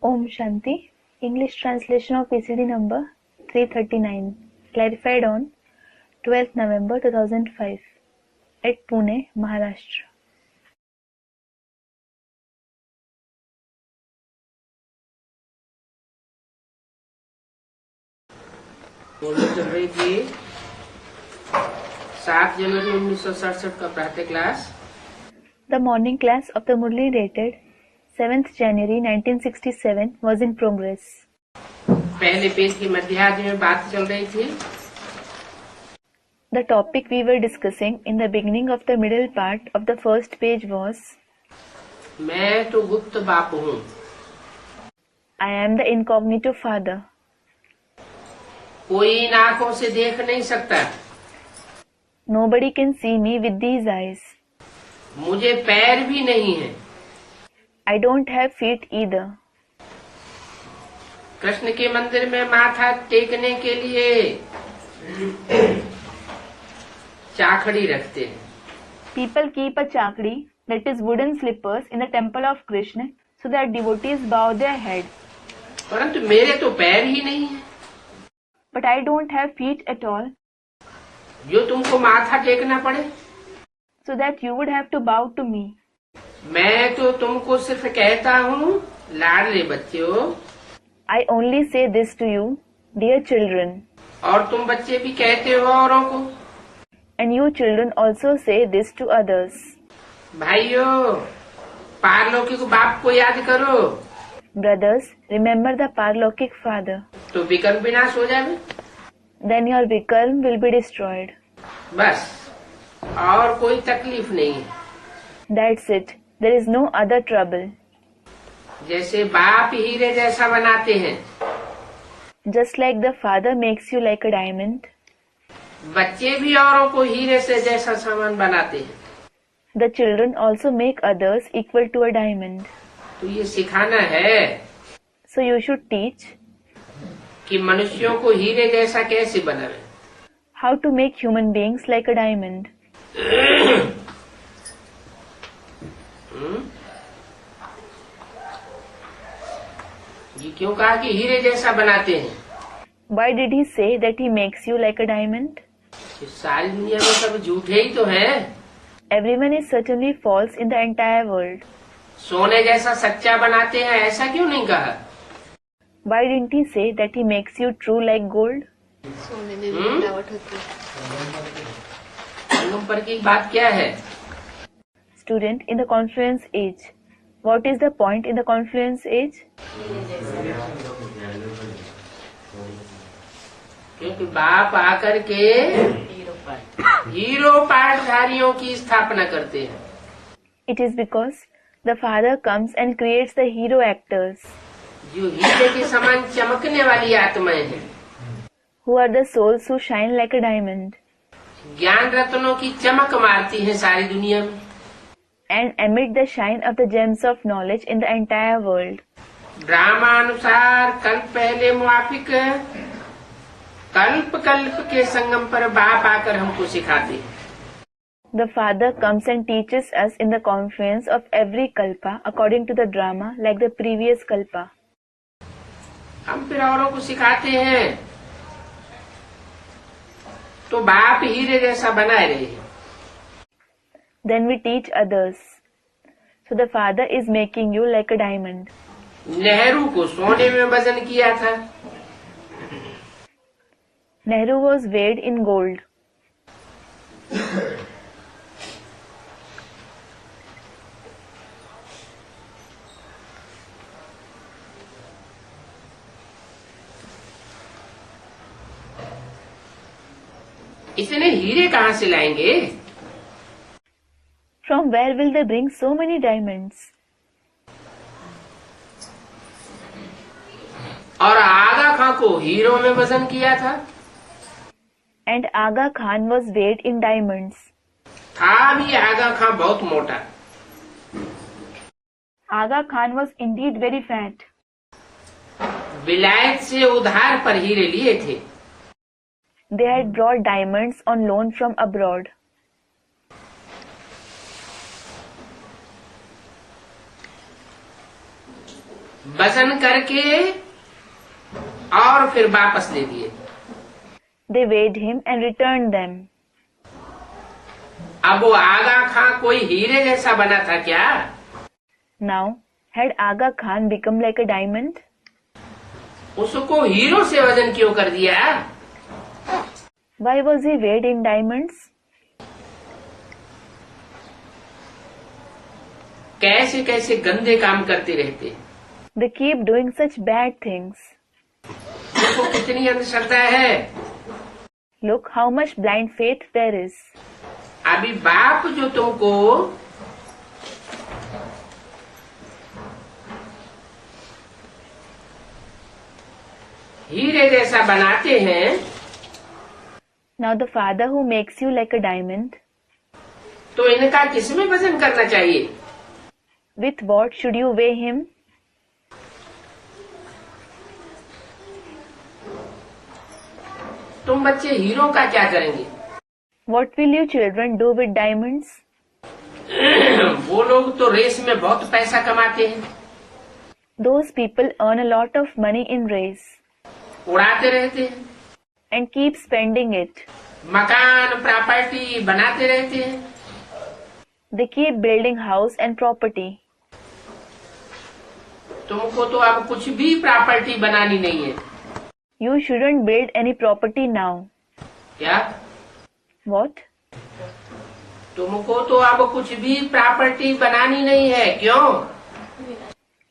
Om Shanti. English translation of PCD number 339. Clarified on 12th November 2005 at Pune, Maharashtra. चल रही थी 7 जनवरी 1967 का प्रातः class. The morning class of the Murli dated 7th January 1967 was in progress. पहले page की मध्यार्ध में बात चल रही थी. The topic we were discussing in the beginning of the middle part of the first page was मैं तो गुप्त बाप हूँ. I am the incognito father. कोई इन आँखों से देख नहीं सकता. Nobody can see me with these eyes. मुझे पैर भी नहीं है. I don't have feet either. Krishna के मंदिर में माथा टेकने के लिए चाखड़ी रखते हैं. People keep a chakri, that is wooden slippers, in the temple of Krishna so that devotees bow their head. परंतु मेरे तो पैर ही नहीं है. But I don't have feet at all, जो तुमको माथा टेकना पड़े. so that you would have to bow to me. मैं तो तुमको सिर्फ कहता हूँ लाडले बच्चों. I only say this to you, dear children, और तुम बच्चे भी कहते हो औरों को. and you children also say this to others. भाइयों, पारलौकिक बाप को याद करो. Brothers, remember the Parlokik Father. तो विकल्प विनाश हो जाए. Then your Vikarm will be destroyed. बस, और कोई तकलीफ नहीं है. That's it. There is no other trouble. जैसे बाप हीरे जैसा बनाते हैं, Just like the father makes you like a diamond, बच्चे भी औरों को हीरे से जैसा सामान बनाते हैं. the children also make others equal to a diamond. तो ये सिखाना है So you should teach कि मनुष्यों को हीरे जैसा कैसे बनावे. how to make human beings like a diamond. ये क्यों कहा कि हीरे जैसा बनाते हैं? Why did he say that he makes you like a diamond? कि सारी दुनिया में सब झूठे ही तो हैं. Everyone is certainly false in the entire world. सोने जैसा सच्चा बनाते हैं, ऐसा क्यों नहीं कहा? Why didn't he say that he makes you true like gold? सोने में भी मिलावट होती है. संगम पर की बात क्या है? Student, in the confluence age. What is the point in the confluence age? क्योंकि बाप आकर के हीरो पाठधारियों की स्थापना करते हैं. It is because the father comes and creates the hero actors, जो हीरे के समान चमकने वाली आत्माएं हैं. who are the souls who shine like a diamond ज्ञान रत्नों की चमक मारती हैं सारी दुनिया में. and emit the shine of the gems of knowledge in the entire world. ड्रामानुसार कल्प पहले मुआफिक कल्प कल्प के संगम पर बाप आकर हमको सिखाते हैं. The father comes and teaches us in the confluence of every kalpa according to the drama like the previous kalpa. हम फिर औरों को सिखाते हैं तो बाप हीरे जैसा बनाए रहे. Then we teach others. So the father is making you like a diamond. Nehru को सोने में वजन किया था. Nehru was weighed in gold. इतने हीरे कहाँ से लाएंगे? From where will they bring so many diamonds? और आगा खां को हीरो में वजन किया था. And Aga Khan was weighed in diamonds. था भी आगा खां बहुत मोटा. Aga Khan was indeed very fat. विलायत से उधार पर हीरे लिए थे. They had brought diamonds on loan from abroad. वजन करके और फिर वापस ले दिए। They weighed him and returned them. अब वो आगा खां कोई हीरे जैसा बना था क्या? Now, had Aga Khan become like a diamond? उसको हीरो से वजन क्यों कर दिया? Why was he weighed in diamonds? कैसे कैसे गंदे काम करते रहते। They keep doing such bad things. देखो कितनी अंधश्रद्धा है। Look how much blind faith there is. अभी बाप जो तुमको हीरे जैसा बनाते हैं, Now the father who makes you like a diamond, तो इनका किसमें वजन करना चाहिए? with what should you weigh him? तुम बच्चे हीरो का क्या करेंगे? What will you children do with diamonds? वो लोग तो रेस में बहुत पैसा कमाते हैं, Those people earn a lot of money in race उड़ाते रहते हैं, and keep spending it. मकान प्रॉपर्टी बनाते रहते हैं। They keep building house and property. तुमको तो अब कुछ भी प्रॉपर्टी बनानी नहीं है। You shouldn't build any property now. क्या? What? तुमको तो अब कुछ भी प्रॉपर्टी बनानी नहीं है। क्यों?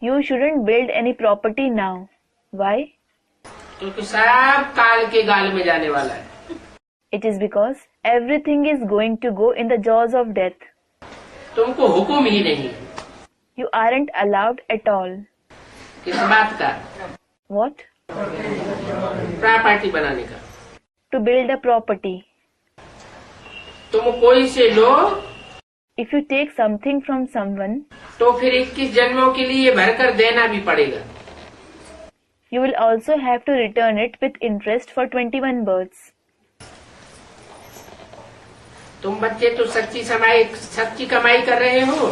You shouldn't build any property now. Why? क्योंकि सब काल के गाल में जाने वाला है। It is because everything is going to go in the jaws of death. तुमको हुक्म ही नहीं है। You aren't allowed at all. किस बात का? What? प्रॉपर्टी बनाने का। To build a property. तुम कोई से लो If you take something from someone, तो फिर 21 जन्मों के लिए भरकर देना भी पड़ेगा। you will also have to return it with interest for 21 births. तुम बच्चे तो सच्ची कमाई कर रहे हो,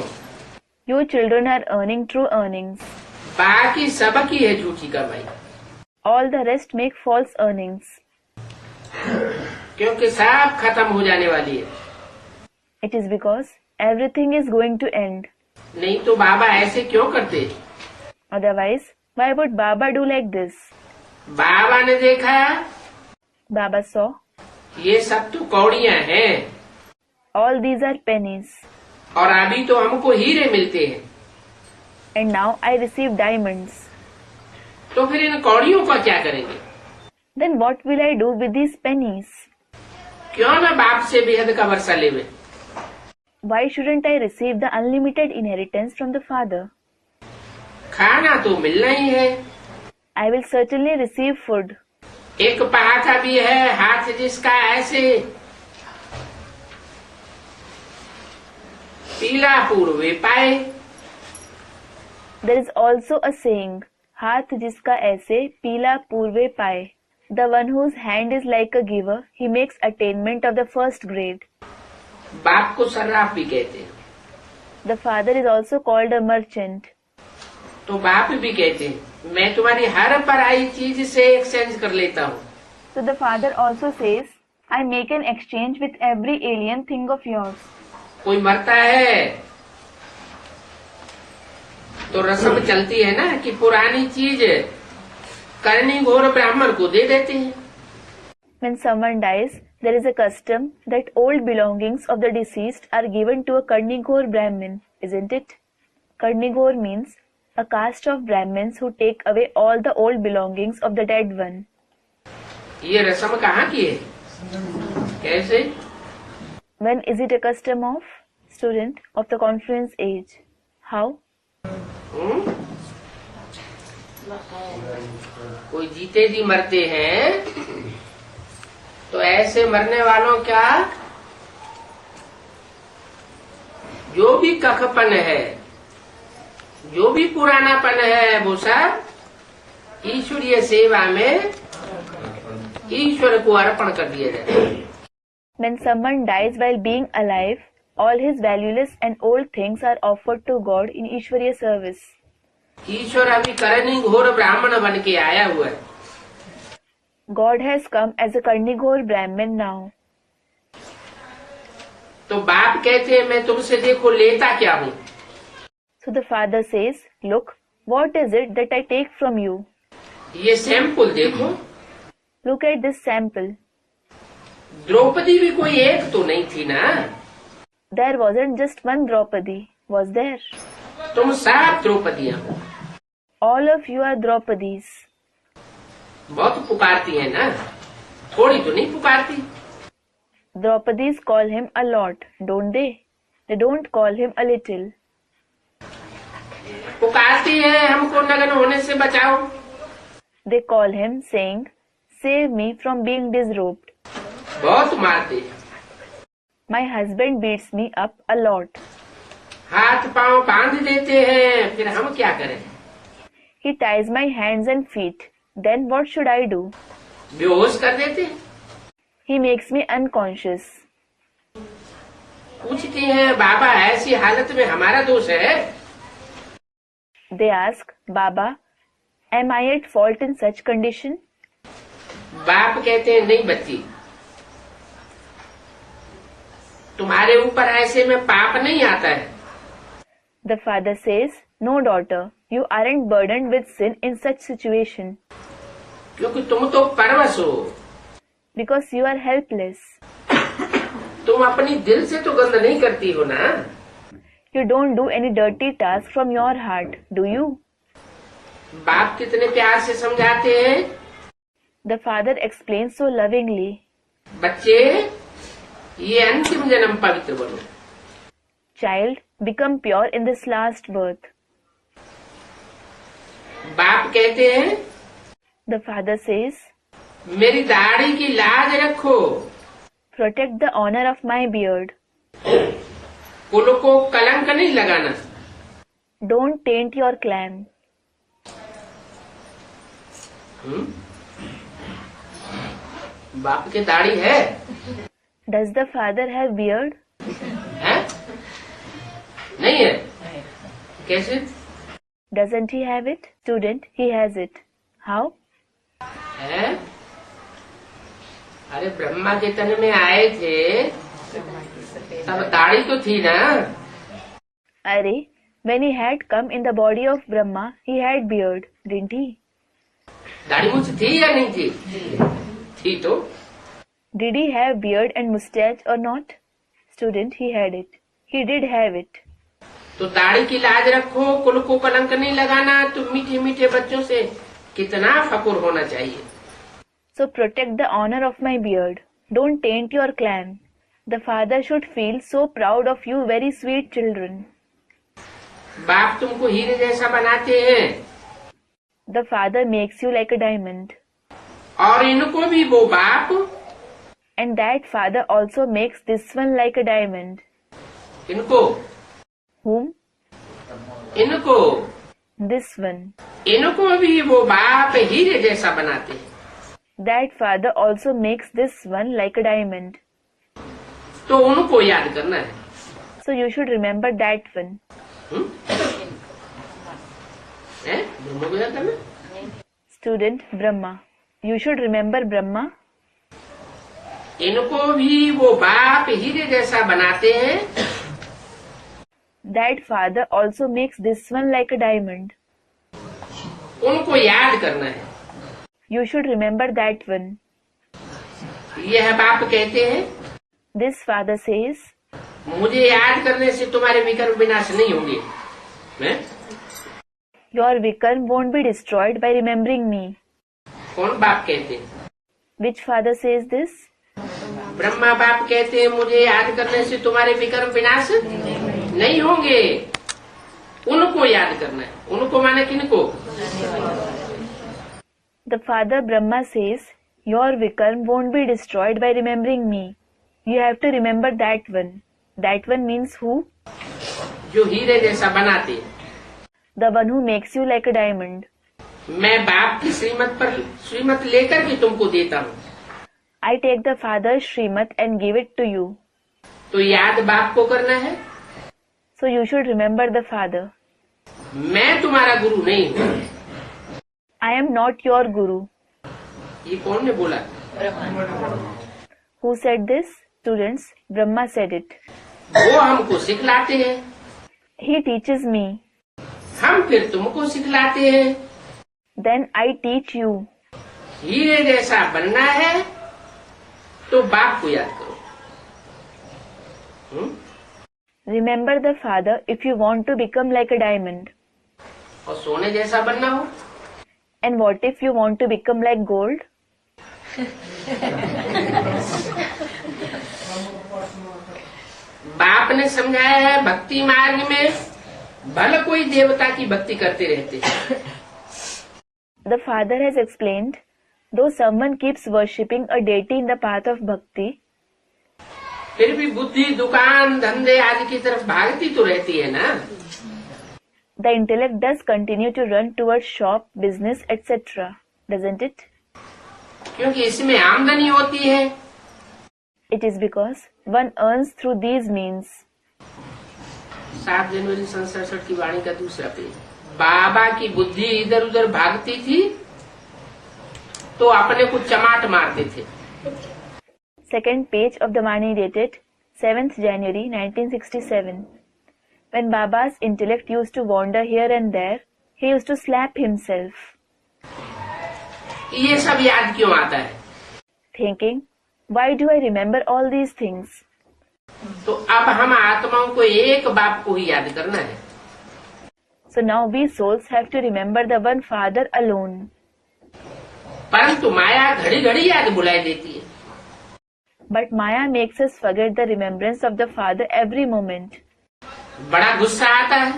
You children are earning true earnings. बाकी सबकी है झूठी कमाई। All the rest make false earnings. क्योंकि सब खत्म हो जाने वाली है। It is because everything is going to end. नहीं तो बाबा ऐसे क्यों करते? Otherwise, why would Baba do like this? बाबा ने देखा Baba saw, ये सब तो कौड़ियां हैं all these are pennies. और अभी तो हमको हीरे मिलते हैं, And now I receive diamonds. तो फिर इन कौड़ियों का क्या करेंगे? Then what will I do with these pennies? क्यों ना बाप से बेहद का वर्षा लेवे? Why shouldn't I receive the unlimited inheritance from the father? खाना तो मिलना ही है। I will certainly receive food. एक पहाका भी है, हाथ जिसका ऐसे पीला पूर्वे पाए। There is also a saying, हाथ जिसका ऐसे पीला पूर्वे पाए. The one whose hand is like a giver, he makes attainment of the first grade. बाप को सर्राफ भी कहते हैं, The father is also called a merchant. तो बाप भी कहते हैं मैं तुम्हारी हर पराई चीज से एक्सचेंज कर लेता हूँ। So the father also says, I make an exchange with every alien thing of yours. कोई मरता है तो रस्म चलती है ना कि पुरानी चीज करनी घोर ब्राह्मण को दे देते हैं। When someone dies, there is a custom that old belongings of the deceased are given to a Karnigor Brahmin, isn't it? Karnigor means a caste of Brahmins who take away all the old belongings of the dead one. ये रस्म कहाँ की है? कैसे? When is it a custom of? Student of the confluence age. How? कोई जीते जी मरते हैं तो ऐसे मरने वालों का जो भी कखपन है, जो भी पुरानापन है, वो सब ईश्वरीय सेवा में ईश्वर को अर्पण कर दिया जाता है। When someone dies while being alive, all his valueless and old things are offered to God in Ishwariya service. ईश्वर अभी करनी घोर ब्राह्मण बन के आया हुआ है। God has come as a Karnigor Brahmin now. तो बाप कहते हैं मैं तुमसे देखो लेता क्या हूँ। So the father says, look, what is it that I take from you? ये सैंपल देखो। Look at this sample. Draupadi भी कोई एक तो नहीं थी ना। There wasn't just one Draupadi, was there? तुम सब द्रौपदियां हो। All of you are Draupadis. बहुत पुकारती है ना, थोड़ी तो नहीं पुकारती। Draupadis call him a lot, don't they? They don't call him a little. पुकारती है हमको नग्न होने से बचाओ। They call him saying, save me from being disrobed. बहुत मारते। My husband beats me up a lot. हाथ पांव बांध देते हैं, फिर हम क्या करें? He ties my hands and feet. Then what should I do? बेहोश कर देते। He makes me unconscious. पूछती हैं बाबा ऐसी हालत में हमारा दोष है? They ask, Baba, am I at fault in such condition? बाप कहते हैं नहीं बच्ची, तुम्हारे ऊपर ऐसे में पाप नहीं आता है। The father says, no daughter, you aren't burdened with sin in such situation. क्योंकि तुम तो परवश हो। Because you are helpless. तुम अपनी दिल से तो गंद नहीं करती हो ना। You don't do any dirty task from your heart, do you? बाप कितने प्यार से समझाते हैं। The father explains so lovingly. बच्चे, ये अंतिम जन्म पवित्र बनो। Child, become pure in this last birth. बाप कहते हैं The father says, मेरी दाढ़ी की लाज रखो। protect the honor of my beard. कुल को कलंक नहीं लगाना। Don't taint your clan. बाप की दाढ़ी है? Does the father have beard? है? नहीं है। कैसे? Doesn't he have it? Student, he has it. How? है? अरे ब्रह्मा के तन में आए थे तब दाढ़ी तो थी ना। Are, when he had come in the body of Brahma, he had beard, didn't he? दाढ़ी मुझ थी या नहीं थी? थी तो। Did he have beard and mustache or not? Student, he had it. He did have it. तो दाढ़ी की लाज रखो, कुल को कलंक नहीं लगाना। तो मीठे मीठे बच्चों से कितना फकुर होना चाहिए। So protect the honor of my beard. Don't taint your clan. The father should feel so proud of you very sweet children. बाप तुमको हीरे जैसा बनाते हैं। The father makes you like a diamond. और इनको भी वो बाप। And that father also makes this one like a diamond. इनको। Whom? इनको। This one. इनको भी वो बाप हीरे जैसा बनाते हैं। That father also makes this one like a diamond. तो उनको याद करना है। So you should remember that one. है? ब्रह्मा को याद करना? Student, Brahma. You should remember Brahma. इनको भी वो बाप हीरे जैसा बनाते हैं। That father also makes this one like a diamond. उनको याद करना है। You should remember that one. यह बाप कहते हैं This father says, मुझे याद करने से तुम्हारे विकर्म विनाश नहीं होंगे। हैं? your Vikarm won't be destroyed by remembering me. कौन बाप कहते हैं? Which father says this? Brahma बाप कहते हैं मुझे याद करने से तुम्हारे विकर्म विनाश नहीं होंगे। उनको याद करना है। उनको माने किनको? The father Brahma says, your Vikarm won't be destroyed by remembering me. You have to remember that one. That one means who? जो हीरे जैसा बनाते हैं। The one who makes you like a diamond. मैं बाप की श्रीमत लेकर के तुमको देता हूँ। I take the father's Srimat and give it to you. तो याद बाप को करना है। So you should remember the father. मैं तुम्हारा गुरु नहीं हूँ। I am not your guru. ये कौन ने बोला? Who said this? Students, Brahma said it. वो हमको सिखलाते हैं, He teaches me. हम फिर तुमको सिखलाते हैं। Then I teach you. हीरे जैसा बनना है तो बाप को याद करो। Remember the father if you want to become like a diamond. और सोने जैसा बनना हो And what if you want to become like gold? बाप ने समझाया है भक्ति मार्ग में भले कोई देवता की भक्ति करते रहते हैं, The father has explained, though someone keeps worshipping a deity in the path of bhakti, फिर भी बुद्धि दुकान धंधे आदि की तरफ भागती तो रहती है ना। the intellect does continue to run towards shop, business, etc. Doesn't it? क्योंकि इसमें आमदनी होती है। It is because one earns through these means. 7 जनवरी 1967 की वाणी का दूसरा पेज। बाबा की बुद्धि इधर उधर भागती थी तो अपने को चमाट मारते थे। Second page of the Vani dated 7th January 1967. When Baba's intellect used to wander here and there, he used to slap himself, ये सब याद क्यों आता है? thinking, why do I remember all these things? तो अब हम आत्माओं को एक बाप को ही याद करना है। So now we souls have to remember the one Father alone. परंतु माया घड़ी घड़ी याद बुलाई देती है। But Maya makes us forget the remembrance of the Father every moment. बड़ा गुस्सा आता है,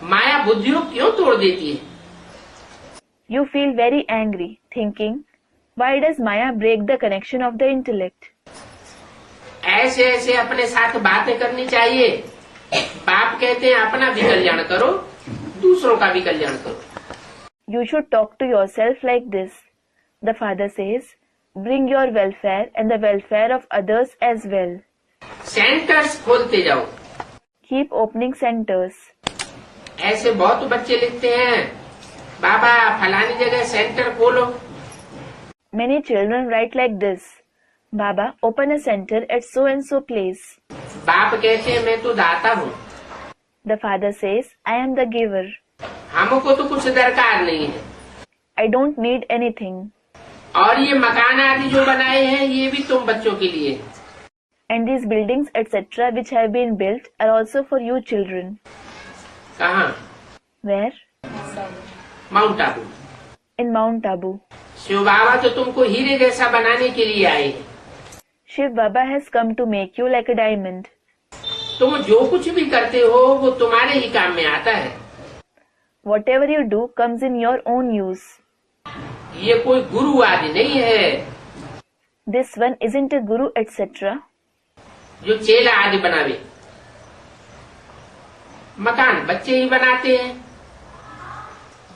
माया बुद्धियों क्यों तोड़ देती है? You feel very angry, thinking, why does Maya break the connection of the intellect? ऐसे ऐसे अपने साथ बातें करनी चाहिए। बाप कहते हैं अपना भी कल्याण करो, दूसरों का भी कल्याण करो। You should talk to yourself like this. The Father says, bring your welfare and the welfare of others as well. Centres खोलते जाओ। Keep opening centers. ऐसे बहुत बच्चे लिखते हैं, बाबा फलानी जगह सेंटर खोलो। Many children write like this, Baba, open a center at so and so place. बाप कहते हैं मैं तो दाता हूँ। The Father says, I am the giver. हमको तो कुछ दरकार नहीं है। I don't need anything. और ये मकान आदि जो बनाए हैं ये भी तुम बच्चों के लिए। And these buildings, etc., which have been built, are also for you children. कहाँ? Where? Mount Abu. In Mount Abu. Shiv Baba तो तुमको हीरे जैसा बनाने के लिए आए हैं। Shiv Baba has come to make you like a diamond. तुम जो कुछ भी करते हो वो तुम्हारे ही काम में आता है। Whatever you do comes in your own use. ये कोई गुरु आदि नहीं है This one isn't a guru, etc. जो चेला आदि बनावे। मकान बच्चे ही बनाते हैं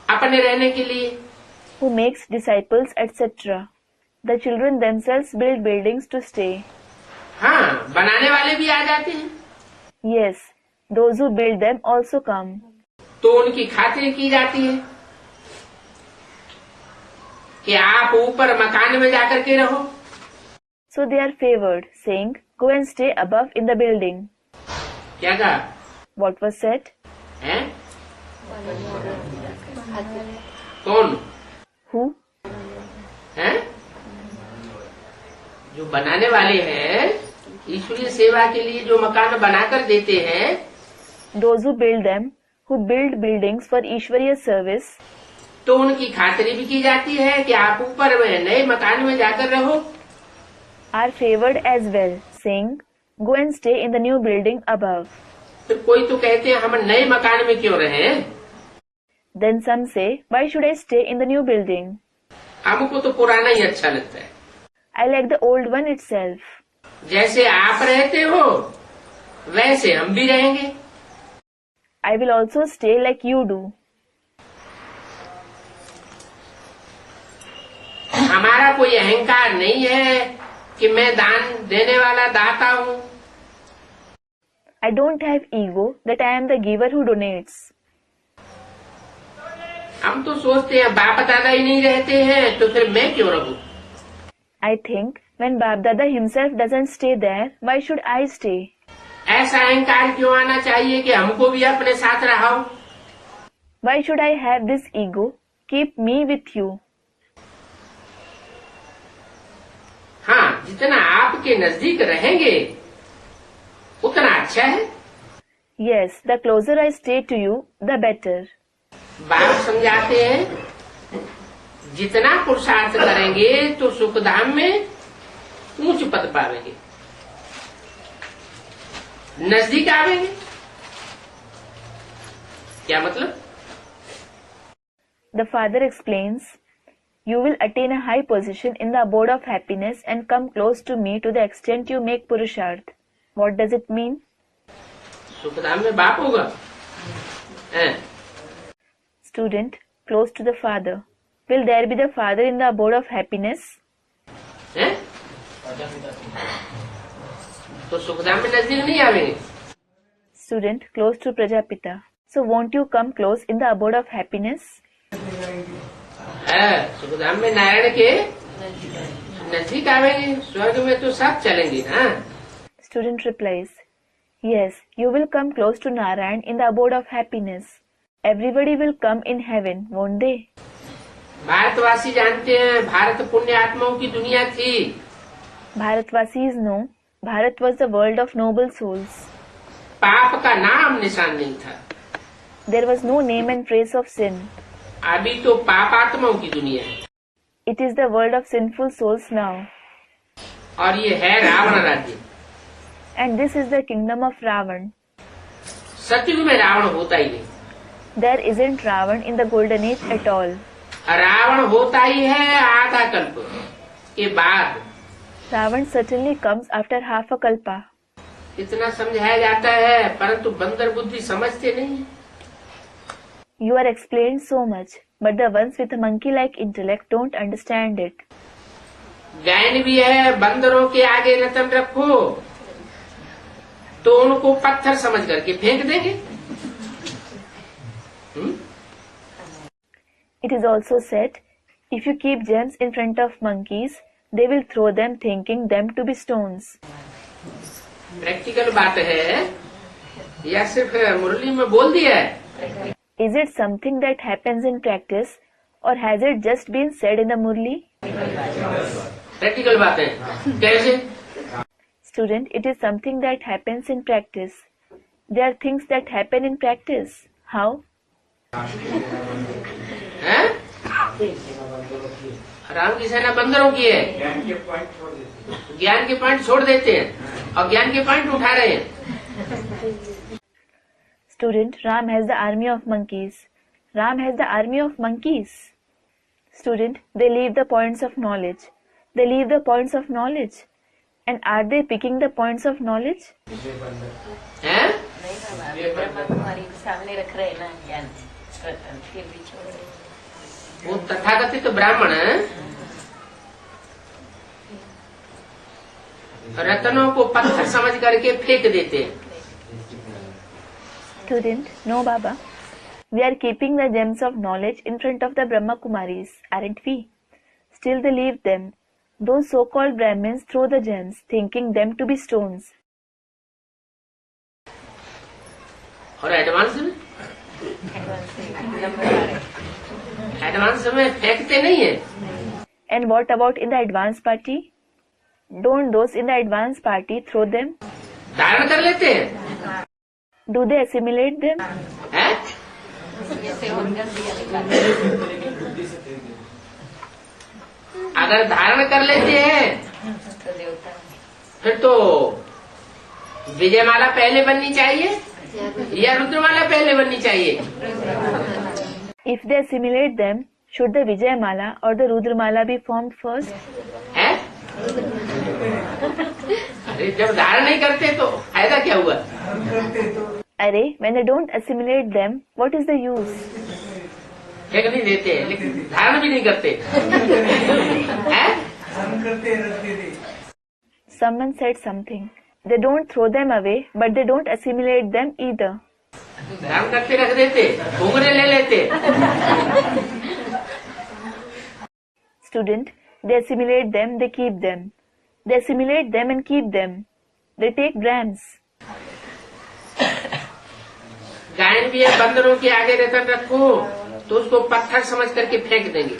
अपने रहने के लिए। Who makes disciples, etc. The children themselves build buildings to stay. हाँ, बनाने वाले भी आ जाते हैं Yes, those who build them also come. तो उनकी खातिर की जाती है कि आप ऊपर मकान में जाकर के रहो। So they are favored, saying, go and stay above in the building. क्या कहा? What was said? हैं? कौन? Who? हैं? जो बनाने वाले हैं, ईश्वरीय सेवा के लिए जो मकान बनाकर देते हैं, Those who build them, who build buildings for Ishwariya service, तो उनकी खातिरी भी की जाती है कि आप ऊपर में नए मकान में जाकर रहो। are favored as well, saying, go and stay in the new building above. तो कोई तो कहते हैं हम नए मकान में क्यों रहें? Then some say, why should I stay in the new building? हमको तो पुराना ही अच्छा लगता है। I like the old one itself. जैसे आप रहते हो वैसे हम भी रहेंगे। I will also stay like you do. हमारा कोई अहंकार नहीं है कि मैं दान देने वाला दाता हूँ। I don't have ego that I am the giver who donates. हम तो सोचते हैं बाप दादा ही नहीं रहते हैं तो फिर मैं क्यों रहूं? I think when Bap Dada himself doesn't stay there, why should I stay? ऐसा अहंकार क्यों आना चाहिए कि हमको भी अपने साथ रहाओ? Why should I have this ego? Keep me with you. हाँ, जितना आपके नजदीक रहेंगे उतना अच्छा है। Yes, the closer I stay to you, the better. बाप समझाते हैं जितना पुरुषार्थ करेंगे तो सुखधाम में ऊंच पद पावेंगे, नजदीक आवेंगे। क्या मतलब? The father explains, you will attain a high position in the abode of happiness and come close to me to the extent you make Purusharth. What does it mean? Sukhdham में बाप होगा। Student, close to the father. Will there be the father in the abode of happiness? तो सुखधाम में नजदीक नहीं आवेंगे। Student, close to Prajapita. So won't you come close in the abode of happiness? Sukhdham में नारायण के नजदीक आवेंगे, स्वर्ग में तो सब चलेंगे ना। Student replies, yes, you will come close to Narayan in the abode of happiness. Everybody will come in heaven, won't they? भारतवासी जानते हैं भारत पुण्य आत्माओं की दुनिया थी। Bharatvasis know Bharat was the world of noble souls. पाप का नाम निशान नहीं था। There was no name and trace of sin. अभी तो पाप आत्माओं की दुनिया है। It is the world of sinful souls now. और ये है रावण राज्य। And this is the kingdom of Ravan. सतयुग में रावण होता ही नहीं। There isn't Ravan in the golden age at all. Ravan होता ही है आधा कल्प के बाद। Ravan certainly comes after half a kalpa. इतना समझाया जाता है परंतु बंदर बुद्धि समझते नहीं। You are explained so much, but the ones with a monkey-like intellect don't understand it. गायन भी है बंदरों के आगे रतन रखो तो उनको पत्थर समझ करके फेंक देंगे। It is also said, if you keep gems in front of monkeys, they will throw them thinking them to be stones. Practical बात है या सिर्फ मुरली में बोल दिया है? Is it something that happens in practice, or has it just been said in the Murli? Practical बात है। कैसे? Student, it is something that happens in practice. There are things that happen in practice. How? हैं? राम की सेना बंदरों की है। ज्ञान के पॉइंट छोड़ देते हैं और ज्ञान के पॉइंट उठा रहे हैं। Student, Ram has the army of monkeys. Ram has the army of monkeys. Student, they leave the points of knowledge. They leave the points of knowledge. And are they picking the points of knowledge? हैं? सामने रख रहे हैं ना ज्ञान, फिर भी छोड़ रहे। वो तथाकथित ब्राह्मण रत्नों को पत्थर समझ करके फेंक देते हैं। Student, no Baba. We are keeping the gems of knowledge in front of the Brahma Kumaris, aren't we? Still they leave them. Those so-called Brahmins throw the gems, thinking them to be stones. और advance में फेंकते नहीं है। And what about in the advanced party? Don't those in the advanced party throw them? धारण कर लेते हैं। Do they assimilate them? हैं? अगर धारण कर लेते हैं फिर तो विजयमाला पहले बननी चाहिए या रुद्रमाला पहले बननी चाहिए? If they assimilate them, should the Vijayamala or the Rudramala be formed first? हैं? अरे जब धारण नहीं करते तो फायदा क्या हुआ? Arey, when they don't assimilate them, what is the use? फेंक नहीं देते लेकिन धारण भी नहीं करते हैं? Someone said something. They don't throw them away, but they don't assimilate them either. धारण करके रख देते, घूंघरे ले लेते। Student, they assimilate them, they keep them. They assimilate them and keep them. They take grams. गायन भी है, बंदरों के आगे रतन रखो तो उसको पत्थर समझ करके फेंक देंगे।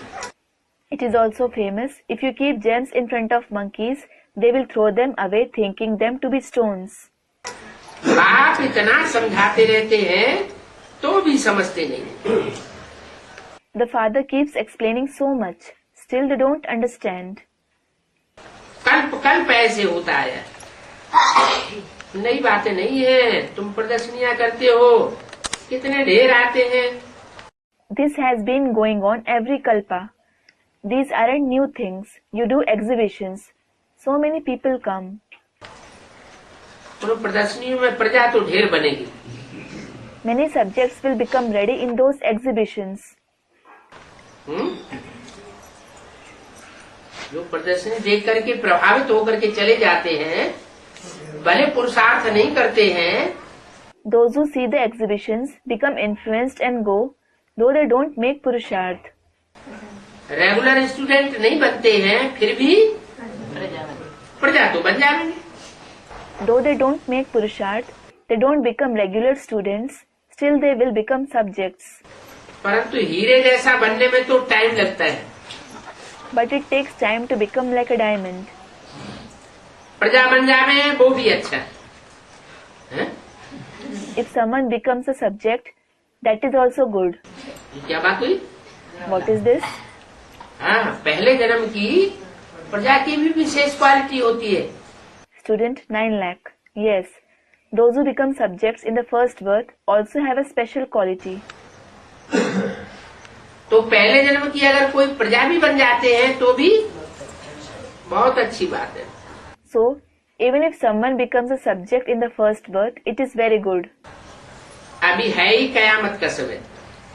It is also famous, if you keep gems in front of monkeys, they will throw them away thinking them to be stones. बाप इतना समझाते रहते हैं तो भी समझते नहीं। The father keeps explaining so much, still they don't understand. कल्प कल्प ऐसे होता है, नई बातें नहीं है। तुम प्रदर्शनियां करते हो, कितने ढेर आते हैं। This has been going on every kalpa. These aren't new things. You do exhibitions. So many people come. तो प्रदर्शनियों में प्रजा तो ढेर बनेगी। Many subjects will become ready in those exhibitions. जो प्रदर्शनी देख करके प्रभावित होकर के चले जाते हैं, भले पुरुषार्थ नहीं करते हैं। Those who see the exhibitions become influenced and go, though they don't make purusharth. Regular student नहीं बनते हैं, फिर भी प्रजा तो बन जाएंगे। Though they don't make purusharth, they don't become regular students, still they will become subjects. परंतु हीरे जैसा बनने में तो टाइम लगता है। But it takes time to become like a diamond. प्रजा बन जावे वो भी अच्छा है? If someone becomes a subject, that is also good. क्या बात हुई? What is this? हाँ, पहले जन्म की प्रजा की भी विशेष क्वालिटी होती है। Student 9 lakh. Yes, those who become subjects in the first birth also have a special quality. तो पहले जन्म की अगर कोई प्रजा भी बन जाते हैं तो भी बहुत अच्छी बात है। So, even if someone becomes a subject in the first birth, it is very good. अभी है ही कयामत का समय।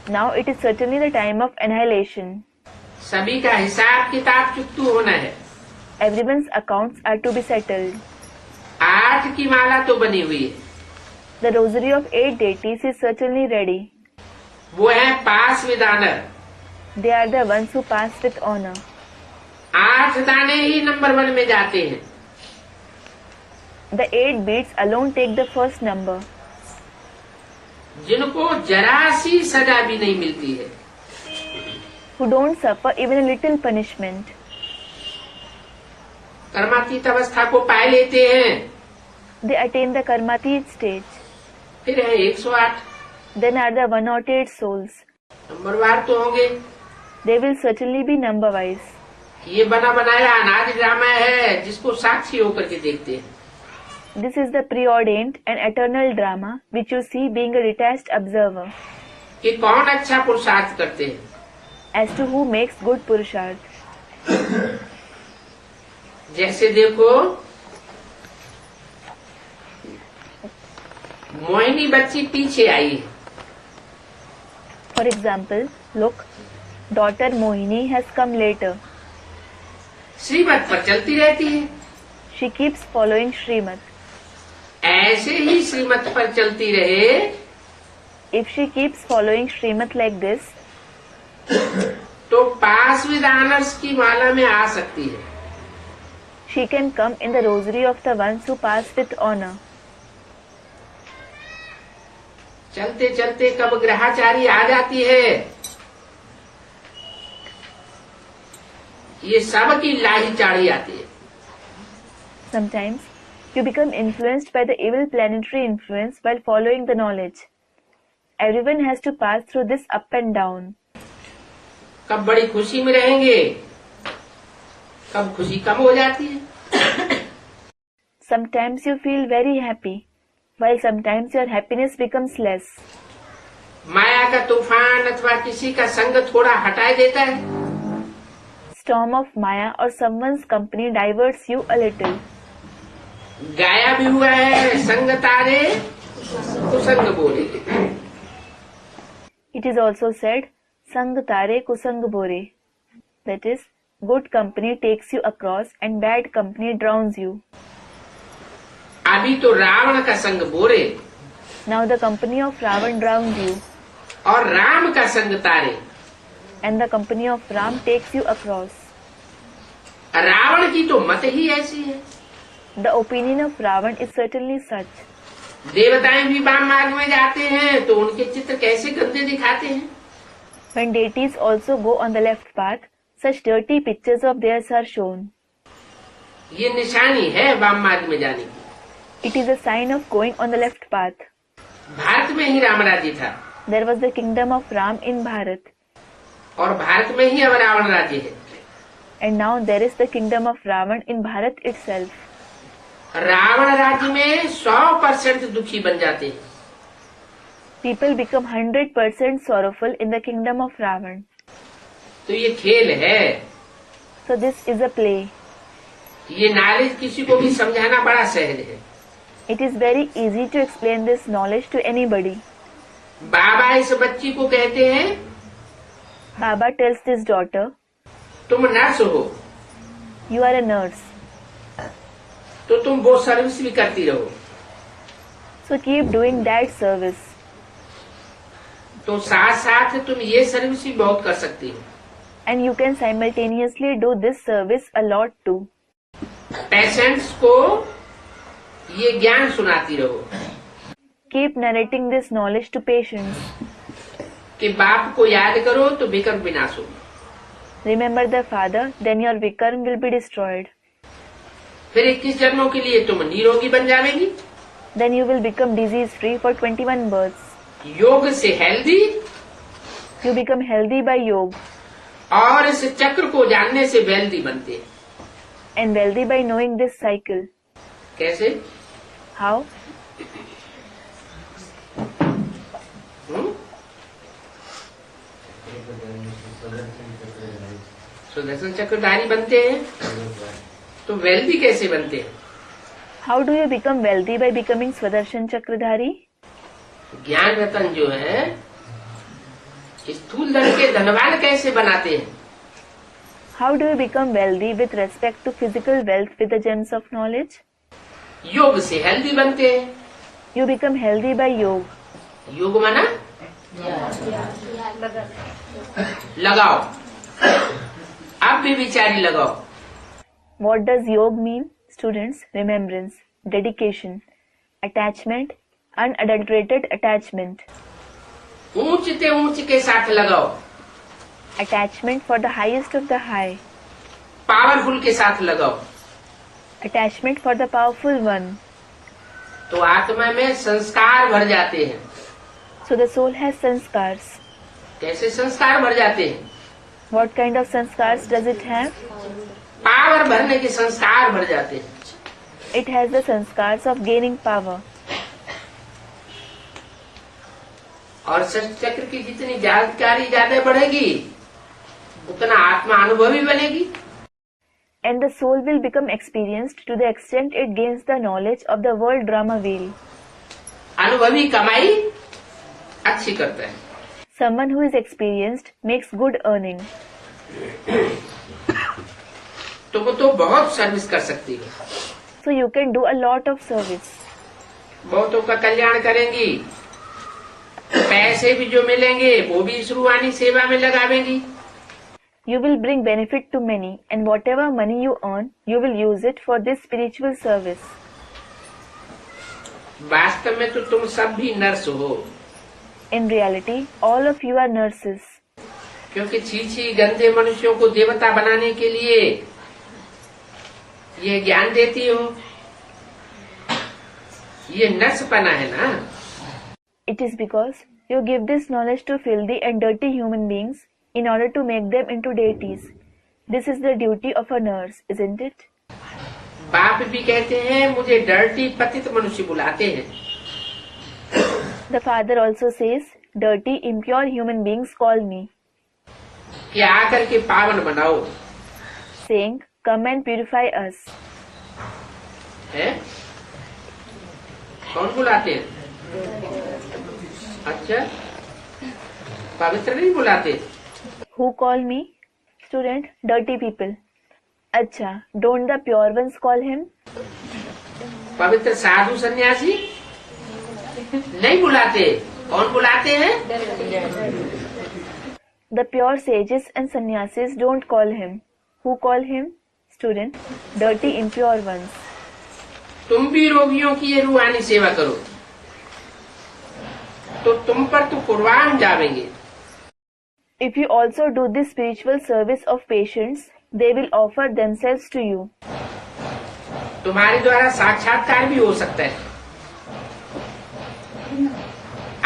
Now it is certainly the time of annihilation. सभी का हिसाब किताब चुकतू होना है। Everyone's accounts are to be settled. 8 की माला तो बनी हुई है। The rosary of 8 deities is certainly ready. वो है pass with honour. They are the ones who pass with honor. 8 दाने ही नंबर 1 में जाते हैं। The 8 beads alone take the first number. जिनको जरा सी सजा भी नहीं मिलती है। Who don't suffer even a little punishment. कर्मातीत अवस्था को पाए लेते हैं। They attain the karmatit stage. फिर है 108। Then are the 108 souls. नंबरवार तो होंगे। They will certainly be number wise. ये बना बनाया अनादि ड्रामा है जिसको साक्षी होकर के देखते हैं। This is the preordained and eternal drama which you see being a detached observer. कि कौन अच्छा पुरुषार्थ करते हैं। As to who makes good purusharth. जैसे देखो, मोहिनी बच्ची पीछे आई है। For example, look, daughter Mohini has come later. श्रीमत पर चलती रहती है। She keeps following Srimad. ऐसे ही श्रीमत पर चलती रहे If she keeps following Srimad like this, तो पास विद ऑनर्स की माला में आ सकती है। she can come in the rosary of the ones who pass with honor. चलते चलते कब ग्रहाचारी आ जाती है, ये सब की लाही चाड़ी आती है। Sometimes you become influenced by the evil planetary influence while following the knowledge. Everyone has to pass through this up and down. कब बड़ी खुशी में रहेंगे, कब खुशी कम हो जाती है। Sometimes you feel very happy, while sometimes your happiness becomes less. माया का तूफान अथवा किसी का संग थोड़ा हटाए देता है। Storm of Maya or someone's company diverts you a little. गाया भी हुआ है, संग तारे कुसंग बोले। It is also said, Sang Tare Kusang Bore. That is, good company takes you across and bad company drowns you. अभी तो रावण का संग बोरे, Now the company of Ravan drowns you, और राम का संग तारे। and the company of Ram takes you across. Ravan की तो मत ही ऐसी है। The opinion of Ravan is certainly such. देवताएं भी वाम मार्ग में जाते हैं तो उनके चित्र कैसे गंदे दिखाते हैं। When deities also go on the left path, such dirty pictures of theirs are shown. ये निशानी है वाम मार्ग में जाने की। It is a sign of going on the left path. Bharat में ही राम राज्य था There was the kingdom of Ram in Bharat, और भारत में ही अब रावण राज्य है। and now there is the kingdom of Ravan in Bharat itself. Ravan राज्य में 100% दुखी बन जाते हैं। People become 100% sorrowful in the kingdom of Ravan. तो ये खेल है। So this is a play. ये नॉलेज किसी को भी समझाना बड़ा सहज है। It is very easy to explain this knowledge to anybody. बाबा इस बच्ची को कहते हैं Baba tells this daughter, तुम नर्स हो you are a nurse, तो तुम वो सर्विस भी करती रहो। so keep doing that service. तो साथ साथ तुम ये सर्विस भी बहुत कर सकती हो। And you can simultaneously do this service a lot too. Patients को ये ज्ञान सुनाती रहो Keep narrating this knowledge to patients. कि बाप को याद करो तो विकर्म विनाश हो। Remember the father, then your vikarm will be destroyed. फिर 21 जन्मों के लिए तुम निरोगी बन जाएगी। Then you will become disease free for 21 births. योग से healthy You become healthy by yoga और इस चक्र को जानने से वेल्दी बनते हैं। and wealthy by knowing this cycle. कैसे? How? सुदर्शन चक्रधारी बनते हैं तो वेल्दी कैसे बनते हैं? How do you become wealthy by becoming Swadershan Chakradhari? ज्ञान रतन जो है स्थूल धन के धनवान कैसे बनाते हैं? How do you become wealthy with respect to physical wealth with the gems of knowledge? योग से हेल्दी बनते हैं। You become healthy by yoga. योग माना लगाओ, अब भी विचारी लगाओ। What does yoga mean? Students, remembrance, dedication, attachment, unadulterated attachment. ऊंचते ऊंच के साथ लगाओ, Attachment for the highest of the high. Powerful के साथ लगाओ, Attachment for the powerful one. तो आत्मा में संस्कार भर जाते हैं। So the soul has sanskars. कैसे संस्कार भर जाते हैं? What kind of sanskars does it have? Power भरने के संस्कार भर जाते हैं। It has the sanskars of gaining power. और षष्ठ चक्र की जितनी जानकारी ज्यादा बढ़ेगी उतना आत्मा अनुभवी बनेगी। And the soul will become experienced to the extent it gains the knowledge of the world drama wheel. अनुभवी कमाई अच्छी करता है। Someone who is experienced makes good earning. तुम तो बहुत सर्विस कर सकती हो, So you can do a lot of service. बहुतों का कल्याण करेंगी, पैसे भी जो मिलेंगे वो भी इस रूहानी सेवा में लगावेंगी। You will bring benefit to many, and whatever money you earn, you will use it for this spiritual service. वास्तव में तो तुम सब भी नर्स हो, In reality, all of you are nurses. क्योंकि छीछी गंदे मनुष्यों को देवता बनाने के लिए ये ज्ञान देती हो। ये नर्सपना है ना। It is because you give this knowledge to filthy and dirty human beings in order to make them into deities. This is the duty of a nurse, isn't it? बाप भी कहते हैं मुझे डर्टी पतित मनुष्य बुलाते हैं। The father also says, dirty, impure human beings call me, कि आकर के पावन बनाओ। saying, come and purify us. है? कौन बुलाते हैं? अच्छा, पवित्र नहीं बुलाते। Who call me? Student, dirty people. Acha, don't the pure ones call him? पवित्र साधु सन्यासी नहीं बुलाते। कौन बुलाते हैं? The pure sages and sannyasis don't call him. Who call him? Student. Dirty, impure ones. तुम भी रोगियों की ये रूहानी सेवा करो तो तुम पर तो कुर्बान जावेंगे। If you also do this spiritual service of patients, they will offer themselves to you. तुम्हारे द्वारा साक्षात्कार भी हो सकता है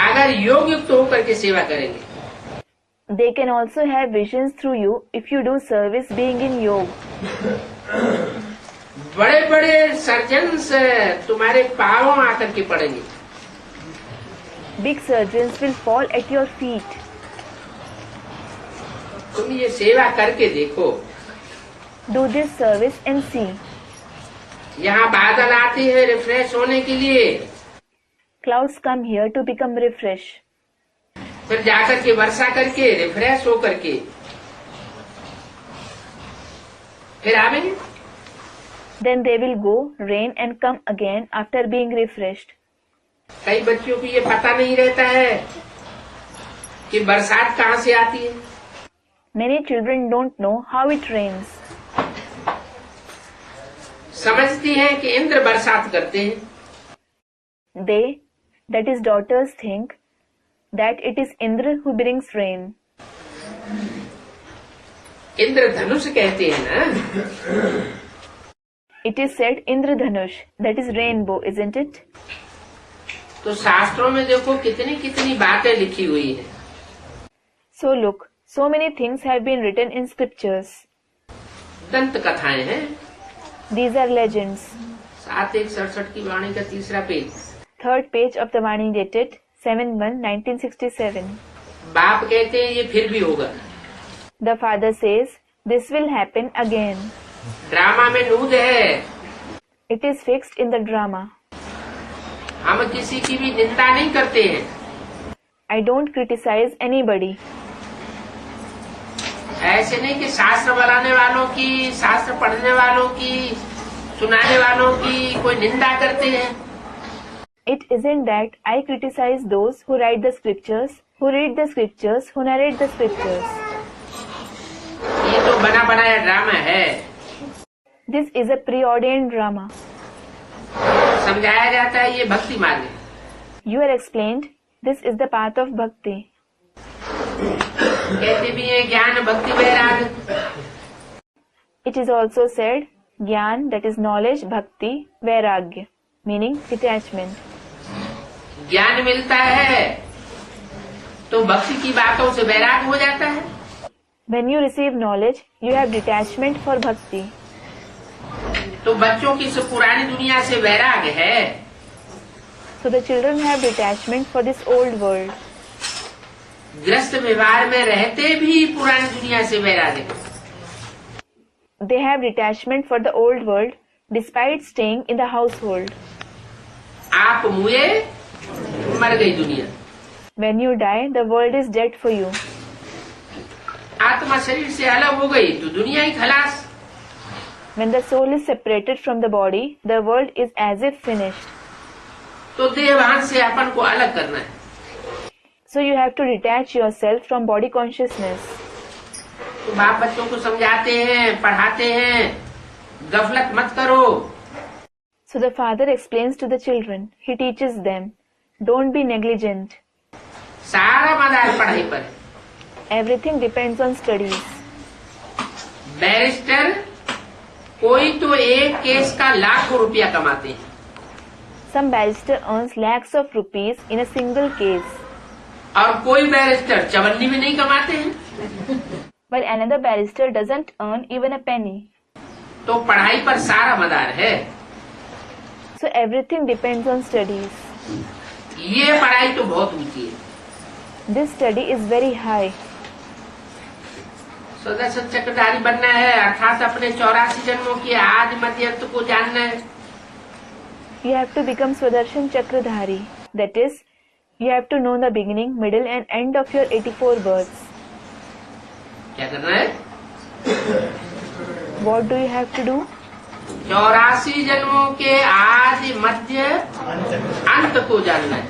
अगर योग युक्त होकर के सेवा करेंगे। They can also have visions through you if you do service being in yoga. बड़े बड़े सर्जन्स तुम्हारे पांवों आकर के पड़ेंगे। Big surgeons will fall at your feet. तुम ये सेवा करके देखो। Do this service and see. यहाँ बादल आते हैं रिफ्रेश होने के लिए, Clouds come here to become refreshed. फिर जाकर के वर्षा करके रिफ्रेश होकर के फिर आवेंगे। Then they will go, rain and come again after being refreshed. कई बच्चों को ये पता नहीं रहता है कि बरसात कहाँ से आती है। Many children don't know how it rains. समझती हैं कि इंद्र बरसात करते हैं। They, that is daughters, think that it is Indra who brings rain. Indra धनुष कहते हैं ना। It is said Indradhanush, that is rainbow, isn't it? तो शास्त्रों में देखो कितनी कितनी बातें लिखी हुई है। So look, so many things have been written in scriptures. दंत कथाएं हैं। These are legends. 7167 की वाणी का तीसरा page. Third page of the Vani dated 7/1/1967. बाप कहते हैं ये फिर भी होगा। The father says, this will happen again. Drama में नूद है। It is fixed in the drama. हम किसी की भी निंदा नहीं करते हैं। I don't criticize anybody. ऐसे नहीं कि शास्त्र बनाने वालों की, शास्त्र पढ़ने वालों की, सुनाने वालों की कोई निंदा करते हैं। It isn't that I criticize those who write the scriptures, who read the scriptures, who narrate the scriptures. ये तो बना बनाया ड्रामा है। This is a preordained drama. समझाया जाता है ये भक्ति मार्ग है। You are explained, this is the path of bhakti. कहते भी है ज्ञान भक्ति वैराग। It is also said, Gyan, that is knowledge, Bhakti, Vairagya, meaning detachment. ज्ञान मिलता है तो भक्ति की बातों से वैराग हो जाता है। When you receive knowledge, you have detachment for Bhakti. तो बच्चों की इस पुरानी दुनिया से वैराग है। So the children have detachment for this old world. ग्रस्त व्यवहार में रहते भी पुरानी दुनिया से वैराग है। They have detachment for the old world despite staying in the household. आप मुए मर गई दुनिया। When you die, the world is dead for you. आत्मा शरीर से अलग हो गई तो दुनिया ही खलास। When the soul is separated from the body, the world is as if finished. तो देहभान से अपन को अलग करना है। So you have to detach yourself from body consciousness. तो बाप बच्चों को समझाते हैं, पढ़ाते हैं, गफलत मत करो। So the father explains to the children. He teaches them, don't be negligent. सारा मदार पढ़ाई पर है। Everything depends on studies. Barrister कोई तो एक केस का लाखों रुपया कमाते हैं। Some barrister earns lakhs of rupees in a single case. और कोई बैरिस्टर चवन्नी में नहीं कमाते हैं। While another barrister doesn't earn even a penny. तो पढ़ाई पर सारा मदार है। So everything depends on studies. ये पढ़ाई तो बहुत ऊंची है। This study is very high. Sudarshan चक्रधारी बनना है अर्थात अपने 84 जन्मों की आदि मध्य अंत को जानना है। You have to become Swadarshan Chakradhari. That is, you have to know the beginning, middle and end of your 84 births. क्या करना है? What do you have to do? 84 जन्मों के आदि मध्य अंत को जानना है।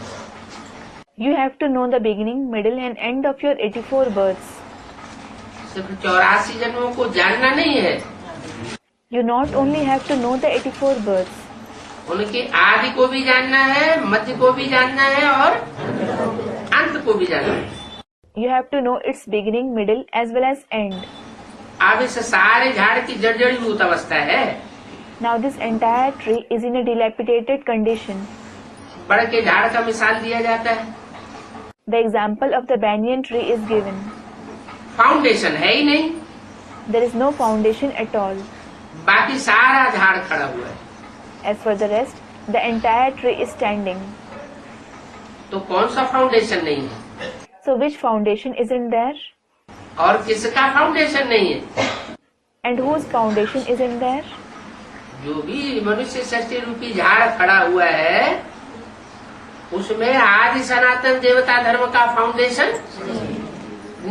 You have to know the beginning, middle and end of your 84 births. सिर्फ 84 जन्मों को जानना नहीं है, You not only have to know the 84 births, उनके आदि को भी जानना है, मध्य को भी जानना है और अंत को भी जानना है। you have to know its beginning, middle as well as end. अब इस सारे झाड़ की जर्जरीभूत अवस्था है। Now this entire tree is in a dilapidated condition. बड़ के झाड़ का मिसाल दिया जाता है। The example of the banyan tree is given. Foundation है ही नहीं, There is no foundation at all. बाकी सारा झाड़ खड़ा हुआ है। As for the rest, the entire tree is standing. तो कौन सा फाउंडेशन नहीं है So which foundation isn't there? और किसका फाउंडेशन नहीं है? And whose foundation isn't there? जो भी मनुष्य सृष्टि रूपी झाड़ खड़ा हुआ है, उसमें आदि सनातन देवता धर्म का फाउंडेशन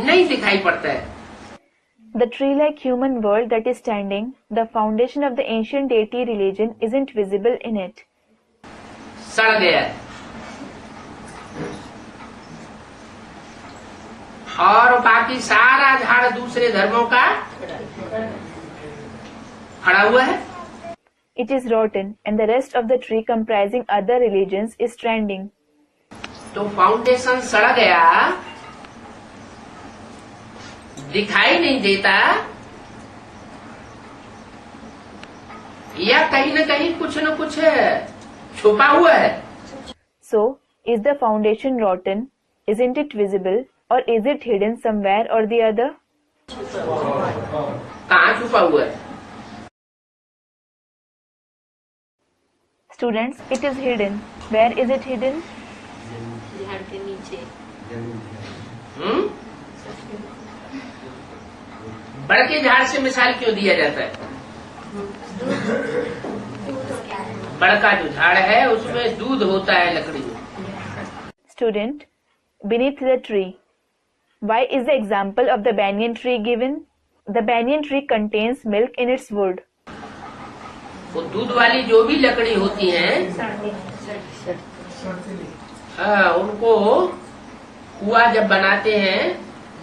नहीं दिखाई पड़ता है। The tree-like human world that is standing, the foundation of the ancient deity religion isn't visible in it. सड़ गया है और बाकी सारा झाड़ दूसरे धर्मों का खड़ा हुआ है। It is rotten, and the rest of the tree comprising other religions is standing. तो फाउंडेशन सड़ गया, दिखाई नहीं देता, या कहीं न कहीं कुछ न कुछ छुपा हुआ है। So, is the foundation rotten? Isn't it visible? Or is it hidden somewhere or the other? कहाँ छुपा हुआ है? Students, it is hidden. Where is it hidden? झाड़ के नीचे। बड़ के झाड़ से मिसाल क्यों दिया जाता है? बड़ का जो झाड़ है उसमें दूध होता है लकड़ी में। Student, beneath the tree. Why is the example of the banyan tree given? The banyan tree contains milk in its wood. वो दूध वाली जो भी लकड़ी होती है, उनको कुआ जब बनाते हैं,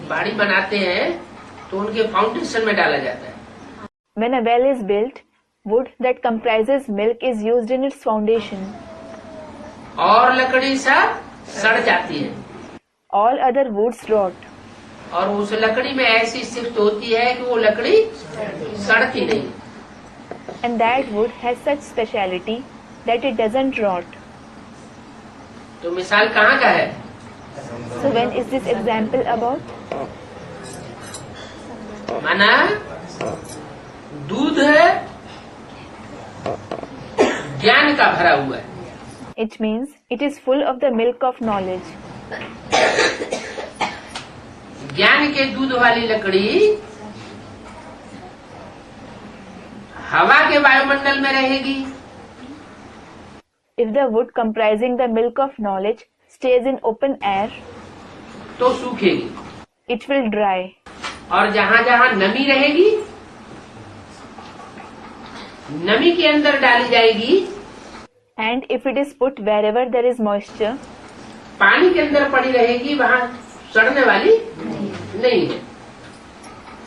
बाड़ी बनाते हैं, तो उनके फाउंडेशन में डाला जाता है। When a well is built, wood that comprises milk is used in its foundation. और लकड़ी सब सड़ जाती है All other woods rot. और उस लकड़ी में ऐसी सिफ्त होती है कि वो लकड़ी सड़ती नहीं। And that wood has such speciality that it doesn't rot. तो मिसाल कहाँ का है? So when is this example about? माना दूध ज्ञान का भरा हुआ है। It means it is full of the milk of knowledge. ज्ञान के दूध वाली लकड़ी हवा के वायुमंडल में रहेगी। If the wood comprising the milk of knowledge stays in open air, तो सूखेगी, it will dry. और जहाँ जहाँ नमी रहेगी, नमी के अंदर डाली जाएगी। And if it is put wherever there is moisture, पानी के अंदर पड़ी रहेगी, वहाँ सड़ने वाली नहीं है।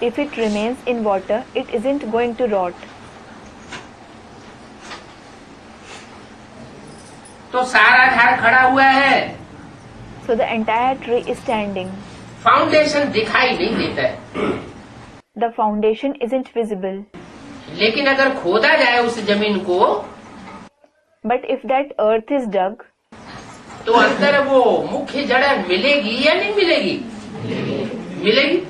if it remains in water, it isn't going to rot. तो सारा झाड़ खड़ा हुआ है, So the entire tree is standing. Foundation दिखाई नहीं देता है। The foundation isn't visible. लेकिन अगर खोदा जाए उस जमीन को, But if that earth is dug, तो अंदर वो मुख्य जड़ मिलेगी या नहीं मिलेगी? मिलेगी।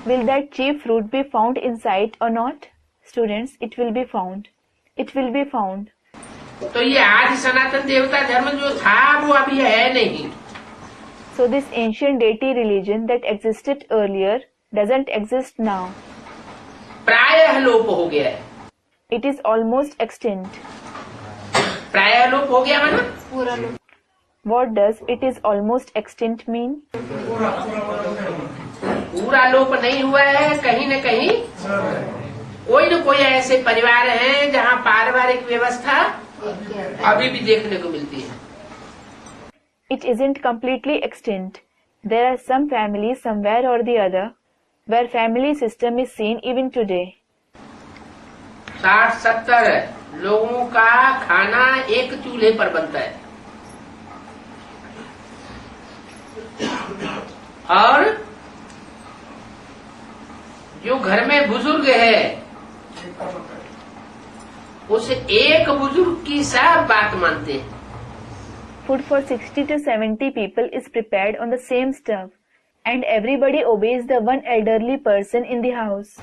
will that chief root be found inside or not? Students, it will be found. It will be found. तो ये आदि सनातन देवता धर्म जो था वो अभी है नहीं। So this ancient deity religion that existed earlier doesn't exist now. प्रायः लोप हो गया है। It is almost extinct. प्रायः लोप हो गया माना पूरा लोग What does it is almost extinct mean? पूरा लोप नहीं हुआ है, कहीं न कहीं कोई न कोई ऐसे परिवार हैं जहाँ पारिवारिक व्यवस्था अभी भी देखने को मिलती है। It isn't completely extinct. There are some families somewhere or the other where family system is seen even today. 60-70 लोगों का खाना एक चूल्हे पर बनता है और जो घर में बुजुर्ग है उस एक बुजुर्ग की सब बात मानते हैं. Food for 60 to 70 people is prepared on the same stove, and everybody obeys the one elderly person in the house.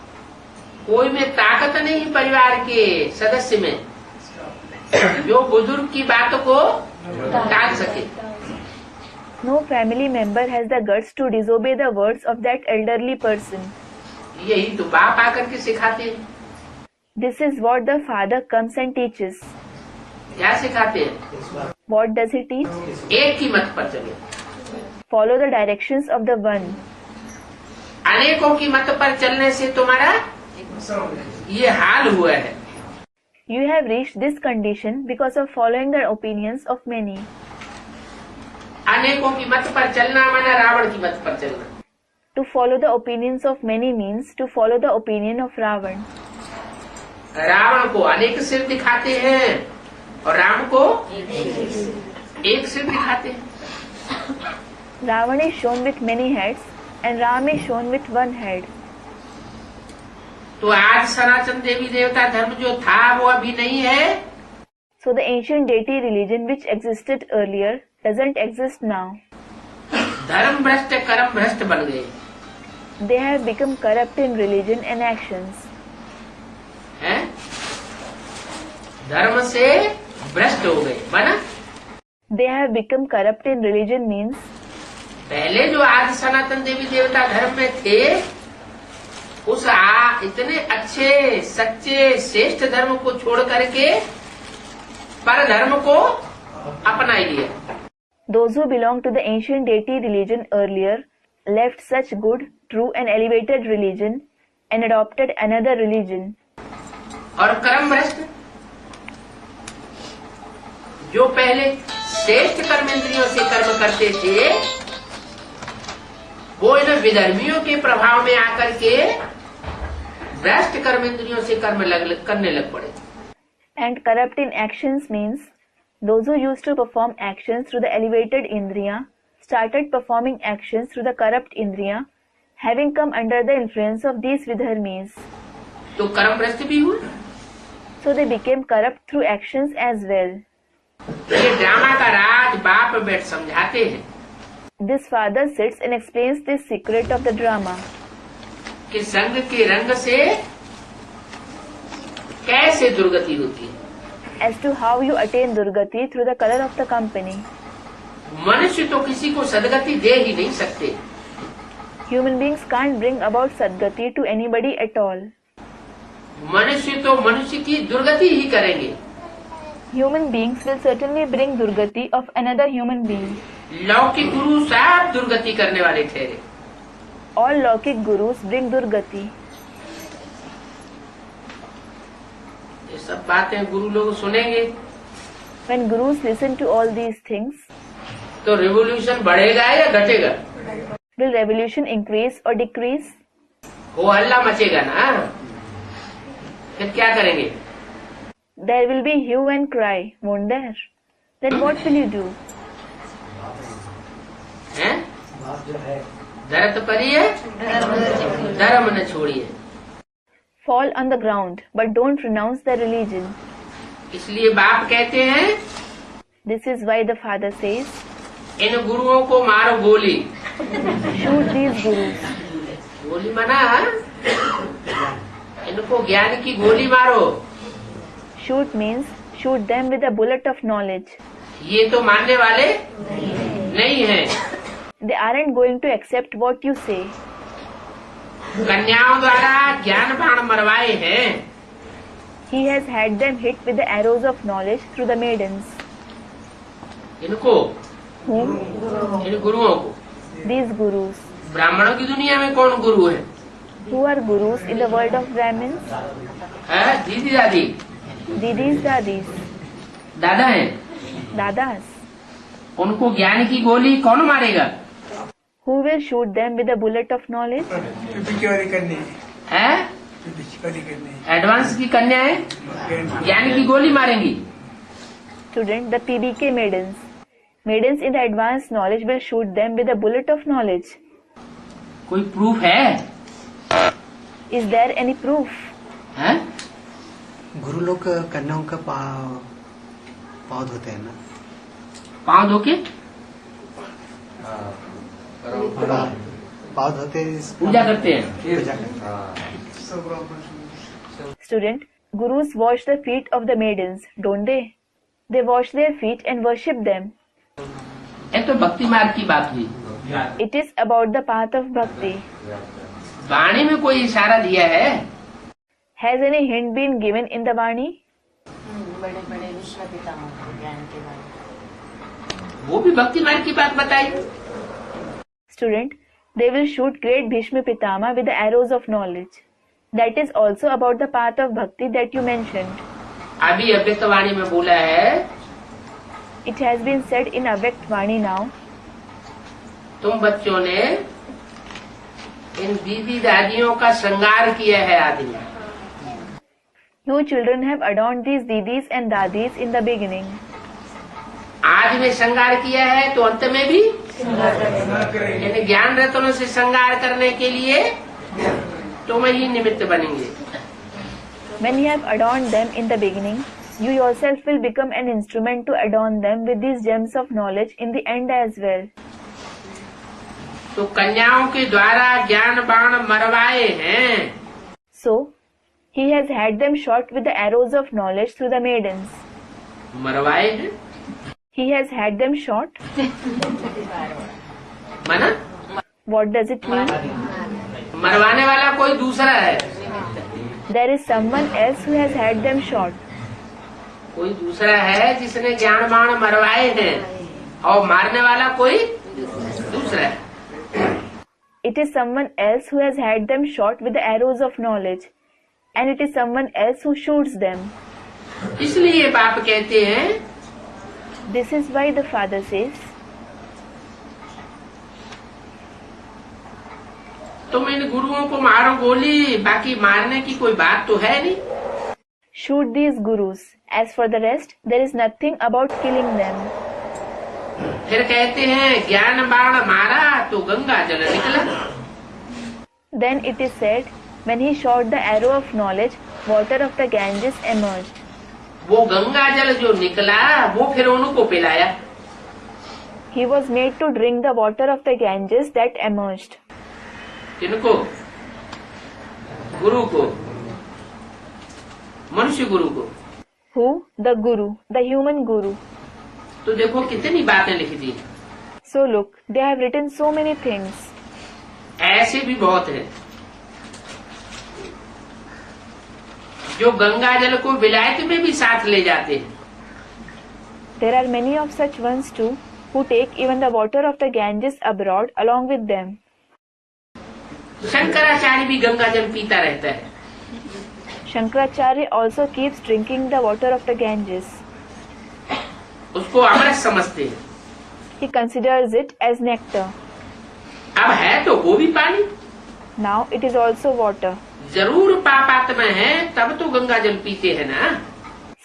कोई में ताकत नहीं परिवार के सदस्य में जो बुजुर्ग की बातों को टाल सके. No family member has the guts to disobey the words of that elderly person. यही तो बाप आकर के सिखाते हैं. This is what the father comes and teaches. क्या सिखाते हैं? What does he teach? एक की मत पर चलो. Follow the directions of the one. अनेकों की मत पर चलने से तुम्हारा ये हाल हुआ है. You have reached this condition because of following the opinions of many. अनेकों की मत पर चलना माना रावण की मत पर चलना. To follow the opinions of many means to follow the opinion of Ravan. Ravan को अनेक सिर दिखाते हैं और राम को एक सिर दिखाते हैं. Ravan is shown with many heads and Ram is shown with one head. तो आज सनातन देवी देवता धर्म जो था वो अभी नहीं है. So the ancient deity religion which existed earlier doesn't exist now. धर्म भ्रष्ट कर्म भ्रष्ट बन गए They have become corrupt in religion and actions. हैं? धर्म से भ्रष्ट हो गए बना. They have become corrupt in religion means पहले जो आज सनातन देवी देवता धर्म में थे उस इतने अच्छे सच्चे श्रेष्ठ धर्म को छोड़ करके पर धर्म को अपना लिया. those who belong to the ancient deity religion earlier left such good, true and elevated religion and adopted another religion. और कर्म भ्रष्ट जो पहले श्रेष्ठ कर्मेंद्रियों से कर्म करते थे वो इन विधर्मियों के प्रभाव में आकर के भ्रष्ट कर्मेंद्रियों से कर्म करने लग पड़े. And corrupt in actions means those who used to perform actions through the elevated indriya started performing actions through the corrupt indriya, having come under the influence of these vidharmis. तो कर्म भ्रष्ट भी हुए. So they became corrupt through actions as well. ये drama का राज बाप बैठ समझाते हैं This father sits and explains this secret of the drama. कि संग के रंग से कैसे दुर्गति होती है. As to how you attain Durgati through the color of the company. मनुष्य तो किसी को सदगति दे ही नहीं सकते. Human beings can't bring about Sadgati to anybody at all. मनुष्य तो मनुष्य की दुर्गति ही करेंगे. Human beings will certainly bring Durgati of another human being. लौकिक गुरु सब दुर्गति करने वाले ठहरे. All Laukik Gurus bring Durgati. ये सब बातें गुरु लोग सुनेंगे When Gurus listen to all these things, तो रिवोल्यूशन बढ़ेगा या घटेगा. will revolution increase or decrease? वो हल्ला मचेगा ना. फिर क्या करेंगे. There will be hue and cry, won't there? Then what will you do? हैं? दर्द परिए धर्म न छोड़िए. Fall on the ground, but don't renounce the religion. इसलिए बाप कहते हैं This is why the father says, इन गुरुओं को मारो गोली. shoot these Gurus. गोली मना इनको ज्ञान की गोली मारो. Shoot means shoot them with a bullet of knowledge. ये तो मानने वाले नहीं हैं. They aren't going to accept what you say. कन्याओं द्वारा ज्ञान बाण मरवाए हैं. He has had them hit with the arrows of knowledge through the maidens. इनको Whom? इन गुरुओं को. These Gurus. ब्राह्मणों की दुनिया में कौन गुरु है. Who are Gurus in the world of Brahmins? दीदी दादी Didis, Dadis, दादा हैं. Dadas. उनको ज्ञान की गोली कौन मारेगा? Who will shoot them with a bullet of knowledge? पीछे वाली करनी है पीछे वाली करनी एडवांस की कन्याएं ज्ञान की गोली मारेंगी। Student, the PBK maidens. Maidens in the advanced knowledge will shoot them with a bullet of knowledge. कोई प्रूफ है? Is there any proof? हैं? गुरु लोग कन्याओं का पाँव धोते हैं ना। पाँव धो के पाँव धोते पूजा करते हैं। पूजा करते हैं। Student, gurus wash the feet of the maidens, don't they? They wash their feet and worship them. ये तो भक्ति मार्ग की बात हुई। It is about the path of bhakti. वाणी में कोई इशारा दिया है? Has any hint been given in the Vani? बड़े बड़े विश्व पितामह को ज्ञान के बारे में वो भी भक्ति मार्ग की बात बताई। Student, they will shoot great Bhishma Pitama with the arrows of knowledge. That is also about the path of bhakti that you mentioned. अभी अव्यक्त वाणी में बोला है, It has been said in Avyakt Vani now. तुम बच्चों ने इन दीदी दादियों का श्रृंगार किया है आदि। You children have adorned these didis and dadis in the beginning. आज में श्रृंगार किया है तो अंत में भी यानी ज्ञान रत्नों से श्रृंगार करने के लिए तुम ही निमित्त बनेंगे। When you have adorned them in the beginning, you yourself will become an instrument to adorn them with these gems of knowledge in the end as well. तो कन्याओं के द्वारा ज्ञान बाण मरवाए हैं। So, he has had them shot with the arrows of knowledge through the maidens. मरवाए हैं He has had them shot. मना What does it mean? मरवाने वाला कोई दूसरा है, There is someone else who has had them shot. कोई दूसरा है जिसने ज्ञान बाण मरवाए हैं और मारने वाला कोई दूसरा है। It is someone else who has had them shot with the arrows of knowledge, and it is someone else who shoots them. इसलिए बाप कहते हैं This is why the father says, तुम इन गुरुओं को मारो गोली, बाकी मारने की कोई बात तो है नहीं। shoot these gurus. As for the rest, there is nothing about killing them. फिर कहते हैं ज्ञान बाण मारा तो गंगा जल निकला। Then it is said, when he shot the arrow of knowledge, water of the Ganges emerged. वो गंगा जल जो निकला वो फिर उनको पिलाया। He was made to drink the water of the Ganges that emerged. किनको? गुरु को, मनुष्य गुरु को। Who? The Guru, the human Guru. तो देखो कितनी बातें लिख दी। So look, they have written so many things. ऐसे भी बहुत है जो गंगा जल को विलायत में भी साथ ले जाते हैं। There are many of such ones too, who take even the water of the Ganges abroad along with them. Shankaracharya भी गंगा जल पीता रहता है। Shankaracharya also keeps drinking the water of the Ganges. उसको अमृत समझते हैं। He considers it as nectar. अब है तो वो भी पानी, Now it is also water. जरूर पापात्मा है तब तो गंगा जल पीते हैं ना।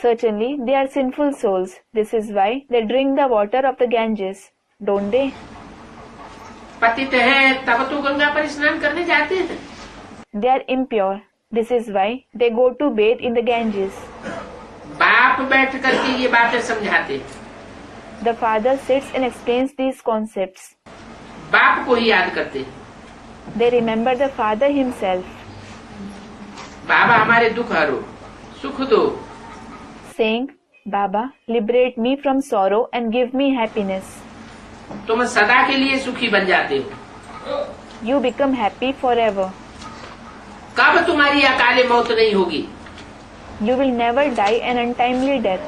Certainly, they are sinful souls. This is why they drink the water of the Ganges, don't they? पतित है तब तो गंगा पर स्नान करने जाते हैं। They are impure. This is why they go to bathe in the Ganges. बाप बैठ करके ये बातें समझाते हैं। The father sits and explains these concepts. बाप को ही याद करते हैं। They remember the father himself, बाबा हमारे दुख हरो, सुख दो। saying, Baba, liberate me from sorrow and give me happiness. तुम सदा के लिए सुखी बन जाते हो। You become happy forever. कब तुम्हारी अकाले मौत नहीं होगी? You will never die an untimely death.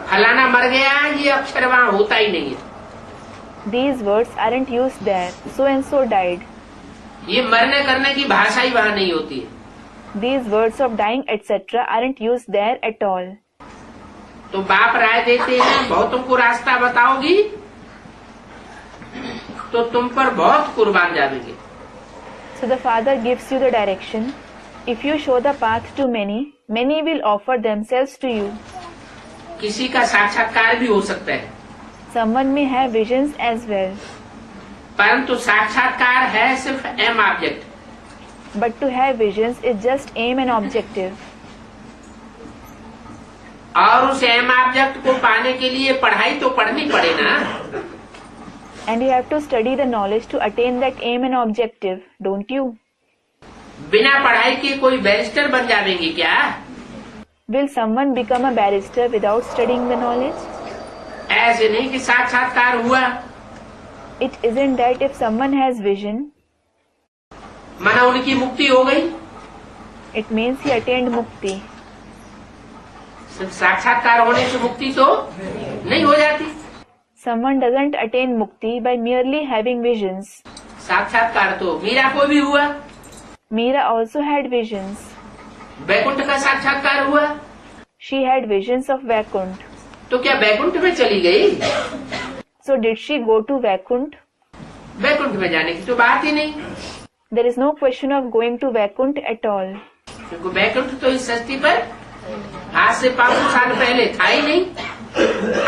फलाना मर गया, ये अक्षर वहाँ होता ही नहीं है। These words aren't used there. So and so died. ये मरने करने की भाषा ही वहाँ नहीं होती है। These words of dying etc. aren't used there at all. तो बाप राय देते हैं बहुत तुमको रास्ता बताओगी तो तुम पर बहुत कुर्बान जाएंगे। So the Father gives you the direction. If you show the path to many, many will offer themselves to you. किसी का साक्षात्कार भी हो सकता है, Someone may have visions as well, परंतु साक्षात्कार है सिर्फ एम object. but to have visions is just aim and objective. और उस एम ऑब्जेक्ट को पाने के लिए पढ़ाई तो पढ़नी पड़े ना। And you have to study the knowledge to attain that aim and objective, don't you? बिना पढ़ाई के कोई बैरिस्टर बन जाएंगे क्या? Will someone become a barrister without studying the knowledge? ऐसे नहीं कि साक्षात्कार हुआ It isn't that if someone has vision, माना उनकी मुक्ति हो गई, it means he attained mukti. सिर्फ साक्षात्कार होने से मुक्ति तो नहीं हो जाती। Someone doesn't attain mukti by merely having visions. साक्षात्कार तो मीरा को भी हुआ, Meera also had visions. Baikunth का साक्षात्कार हुआ, She had visions of Vaikunt. तो क्या बैकुंठ में चली गई? So did she go to Vaikunt? Baikunth में जाने की तो बात ही नहीं, There is no question of going to Vaikunt at all. क्योंकि बैकुंठ तो इस सृष्टि पर आज से 500 साल पहले था ही नहीं,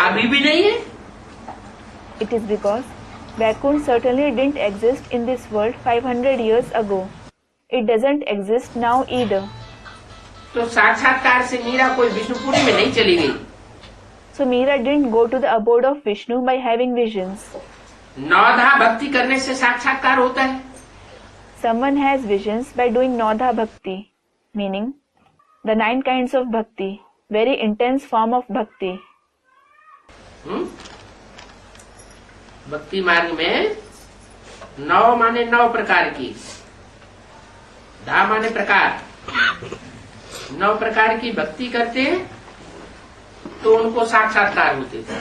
अभी भी नहीं है। It is because Vaikunt certainly didn't exist in this world 500 years ago. It doesn't exist now either. तो साक्षात्कार से मीरा कोई विष्णुपुरी में नहीं चली गई। So Meera didn't go to the abode of Vishnu by having visions. नौधा भक्ति करने से साक्षात्कार होता है। Someone has visions by doing Naudha Bhakti, meaning the 9 kinds of Bhakti, very intense form of Bhakti. भक्ति मार्ग में 9 माने 9 प्रकार की, धा माने प्रकार, 9 प्रकार की भक्ति करते हैं तो उनको साक्षात्कार होते थे।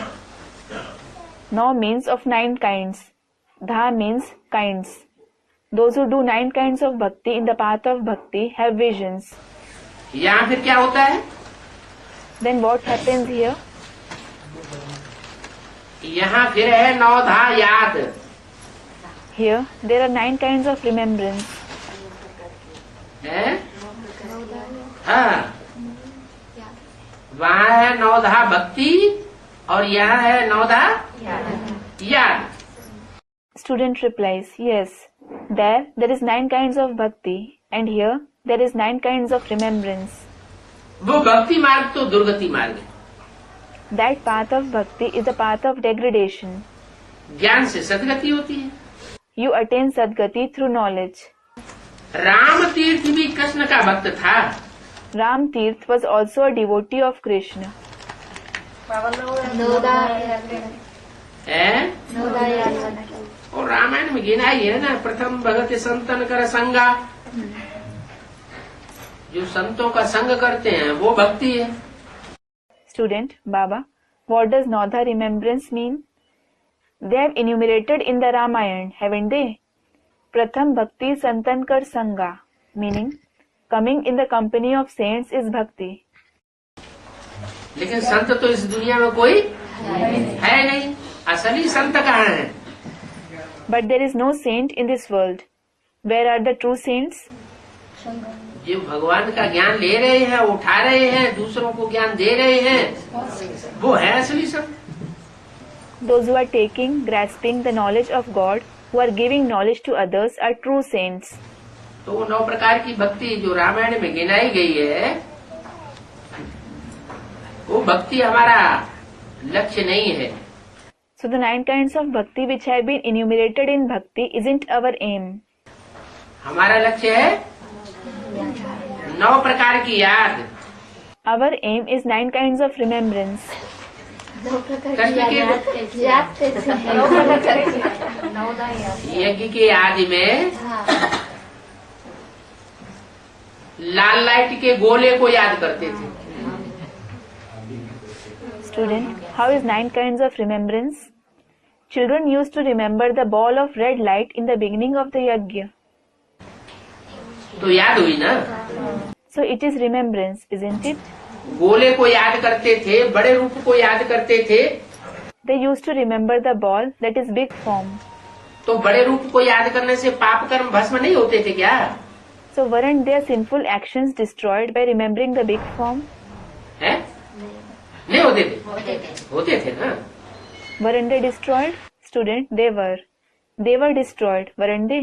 Now means of 9 kinds. Dha means kinds. Those who do 9 kinds of Bhakti in the path of Bhakti have visions. यहाँ फिर क्या होता है? Then what happens here? यहाँ फिर है 9 धा याद। Here there are 9 kinds of remembrance. है? हाँ, वहाँ है 9 धा भक्ति और यहाँ है 9 धा याद। Student replies, yes, there is 9 kinds of Bhakti and here there is 9 kinds of remembrance. वो भक्ति मार्ग तो दुर्गति मार्ग है। That path of Bhakti is the path of degradation. ज्ञान से सदगति होती है। You attain Sadgati through knowledge. Ram तीर्थ भी कृष्ण का भक्त था। Ram Tirth was also a devotee of Krishna. है? और रामायण में गिना ही है ना, प्रथम भगत संतन कर संगा। जो संतों का संग करते हैं वो भक्ति है। Student, Baba, what does Naudha remembrance mean? They have enumerated in the Ramayana, haven't they? Pratham Bhakti Santankar Sangha, meaning coming in the company of saints is Bhakti. लेकिन संत तो इस दुनिया में कोई है नहीं। असली संत कहाँ है? But there is no saint in this world. Where are the true saints? जो भगवान का ज्ञान ले रहे हैं, उठा रहे हैं, दूसरों को ज्ञान दे रहे हैं, वो है असली संत। Those who are taking, grasping the knowledge of God, who are giving knowledge to others are true saints. तो वो 9 प्रकार की भक्ति जो रामायण में गिनाई गई है, वो भक्ति हमारा लक्ष्य नहीं है। So the 9 kinds of Bhakti which have been enumerated in Bhakti isn't our aim. हमारा लक्ष्य है 9 प्रकार की याद। Our aim is 9 kinds of remembrance. Krishna के यज्ञ के आदि में लाल लाइट के गोले को याद करते थे। Student, how is 9 kinds of remembrance? Children used to remember the ball of red light in the beginning of the yajna. तो याद हुई ना। So it is remembrance, isn't it? गोले को याद करते थे, बड़े रूप को याद करते थे, They used to remember the ball, that is big form. तो बड़े रूप को याद करने से पाप कर्म भस्म नहीं होते थे क्या? So weren't their sinful actions destroyed by remembering the big form? है? नहीं होते थे? होते थे। होते थे ना। Weren't they destroyed? Student, they were. They were destroyed, weren't they?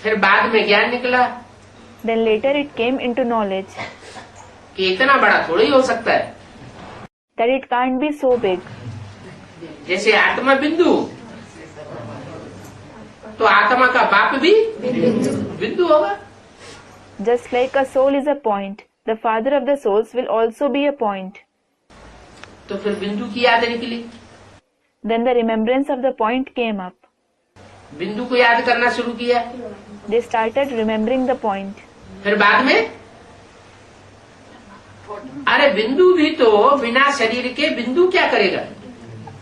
फिर बाद में ज्ञान निकला Then later it came into knowledge कि इतना बड़ा थोड़ी हो सकता है। that it can't be so big. जैसे आत्मा बिंदु, तो आत्मा का बाप भी बिंदु होगा। Just like a soul is a point, the father of the souls will also be a point. तो फिर बिंदु की याद निकली, Then the remembrance of the point came up. बिंदु को याद करना शुरू किया। They started remembering the point. फिर बाद में अरे बिंदु भी तो बिना शरीर के बिंदु क्या करेगा?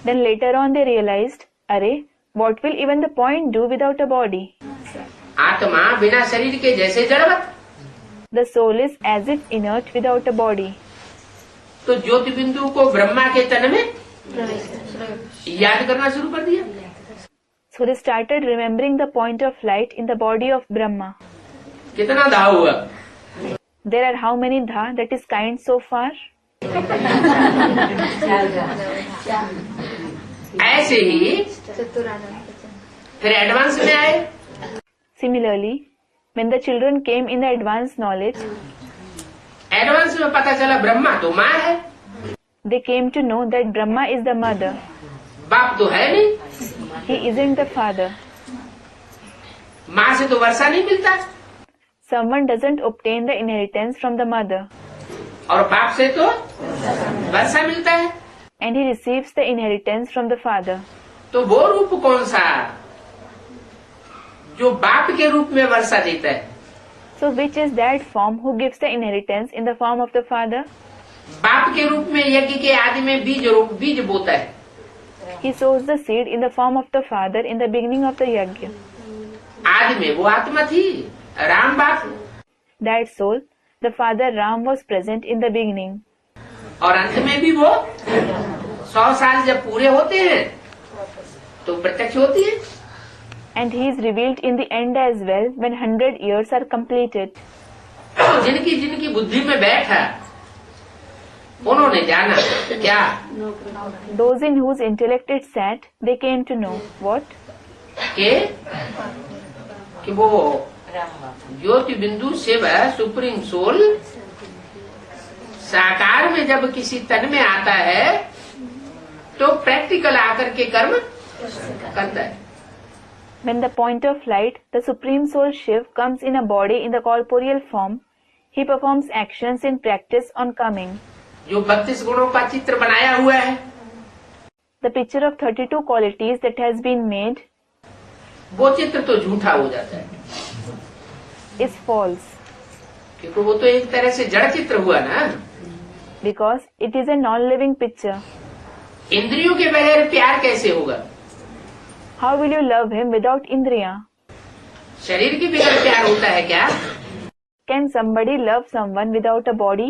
Then later on they realized, Arey, what will even the point do without a body? आत्मा बिना शरीर के जैसे जड़वत, The soul is as if inert without a body. तो ज्योति बिंदु को ब्रह्मा के तन में याद करना शुरू कर दिया। So they started remembering the point of light in the body of Brahma. कितना दाव हुआ? There are how many dha that is kind so far? ऐसे ही फिर एडवांस में आए। Similarly, when the children came in the advanced knowledge, advance में पता चला ब्रह्मा तो माँ है, they came to know that Brahma is the mother. बाप तो है नहीं, He isn't the father. माँ से तो वर्षा नहीं मिलता, Someone doesn't obtain the inheritance from the mother, और बाप से तो वर्षा मिलता है। and he receives the inheritance from the father. तो वो रूप कौन सा जो बाप के रूप में वर्षा देता है? So which is that form who gives the inheritance in the form of the father? बाप के रूप में यज्ञ के आदि में बीज बोता है, He sows the seed in the form of the father in the beginning of the yajna. आदि में वो आत्मा थी, राम बाप, That soul, the father Ram was present in the beginning. और अंत में भी वो 100 साल जब पूरे होते हैं तो प्रत्यक्ष होती है। And he is revealed in the end as well when 100 years are completed. तो जिनकी जिनकी बुद्धि में बैठा उन्होंने जाना क्या? Those in whose intellect it sat, they came to know what? कि वो ज्योति बिंदु शिव सुप्रीम सोल साकार में जब किसी तन में आता है तो प्रैक्टिकल आकर के कर्म करता है। When the point of light, the Supreme Soul Shiv, comes in a body in the corporeal form, he performs actions in practice on coming. जो 32 गुणों का चित्र बनाया हुआ है, The picture of 32 qualities that has been made वो चित्र तो झूठा हो जाता है, is false, क्योंकि वो तो एक तरह से जड़ चित्र हुआ ना। because it is a non-living picture. इंद्रियों के बगैर प्यार कैसे होगा? How will you love him without Indriya? शरीर के बगैर प्यार होता है क्या? Can somebody love someone without a body?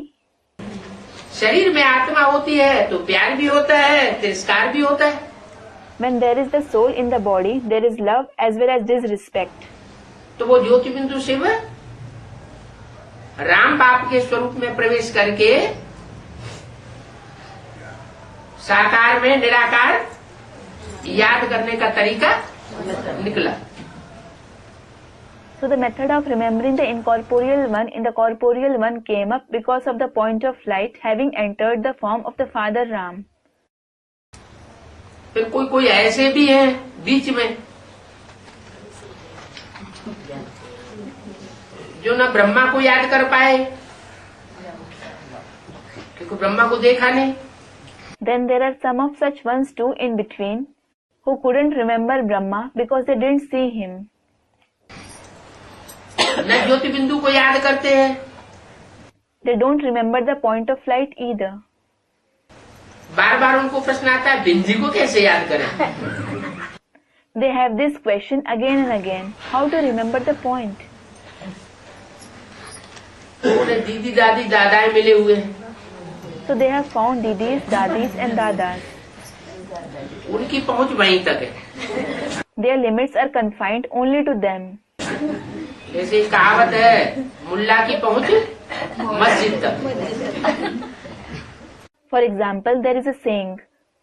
शरीर में आत्मा होती है तो प्यार भी होता है, तिरस्कार भी होता है। When there is the soul in the body, there is love as well as disrespect. तो वो ज्योति बिंदु शिव राम बाप के स्वरूप में प्रवेश करके साकार में निराकार याद करने का तरीका निकला। So the method of remembering the incorporeal one in the corporeal one came up because of the point of light having entered the form of the father Ram. फिर कोई कोई ऐसे भी हैं बीच में जो न ब्रह्मा को याद कर पाए क्योंकि ब्रह्मा को देखा नहीं। Then there are some of such ones too in between who couldn't remember Brahma because they didn't see him. न ज्योति बिंदु को याद करते हैं, They don't remember the point of light either. बार बार उनको प्रश्न आता है बिंदी को कैसे याद करें? They have this question again and again, how to remember the point? उन्हें दीदी दादी दादाएं मिले हुए हैं, So they have found didis, dadis and dadas. उनकी पहुंच वहीं तक है। Their limits are confined only to them. जैसे एक कहावत है, मुल्ला की पहुंच मस्जिद तक। For example, there is a saying,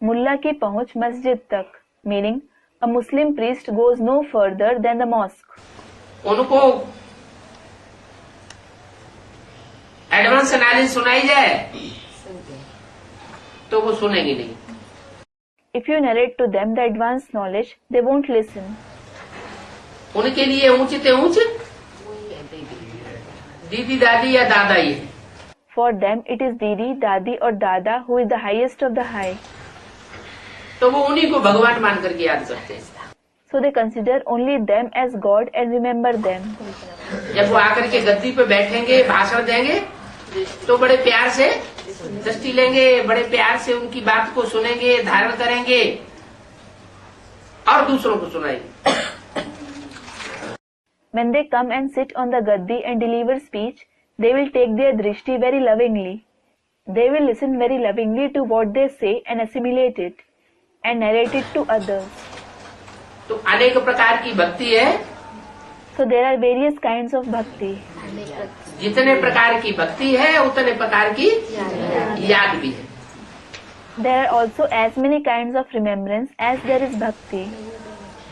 Mulla ki pahunch masjid tak, meaning a Muslim priest goes no further than the mosque. उनको एडवांस नॉलेज सुनाई जाए तो वो सुनेंगे नहीं। If you narrate to them the advanced knowledge, they won't listen. उनके लिए ऊंचे ते ऊंच दीदी दादी या दादा ही है। For them, it is Didi, Dadi or Dada who is the highest of the high. तो वो उन्हीं को भगवान मान करके याद करते हैं। So they consider only them as God and remember them. जब वो आकर के गद्दी पे बैठेंगे, भाषण देंगे, तो बड़े प्यार से दृष्टि लेंगे, बड़े प्यार से उनकी बात को सुनेंगे, धारण करेंगे और दूसरों को सुनाएंगे। When they come and sit on the gaddi and deliver speech, they will take their drishti very lovingly. They will listen very lovingly to what they say and assimilate it and narrate it to others. तो अनेक प्रकार की भक्ति है। So there are various kinds of bhakti. जितने प्रकार की भक्ति है उतने प्रकार की याद भी है। There are also as many kinds of remembrance as there is bhakti.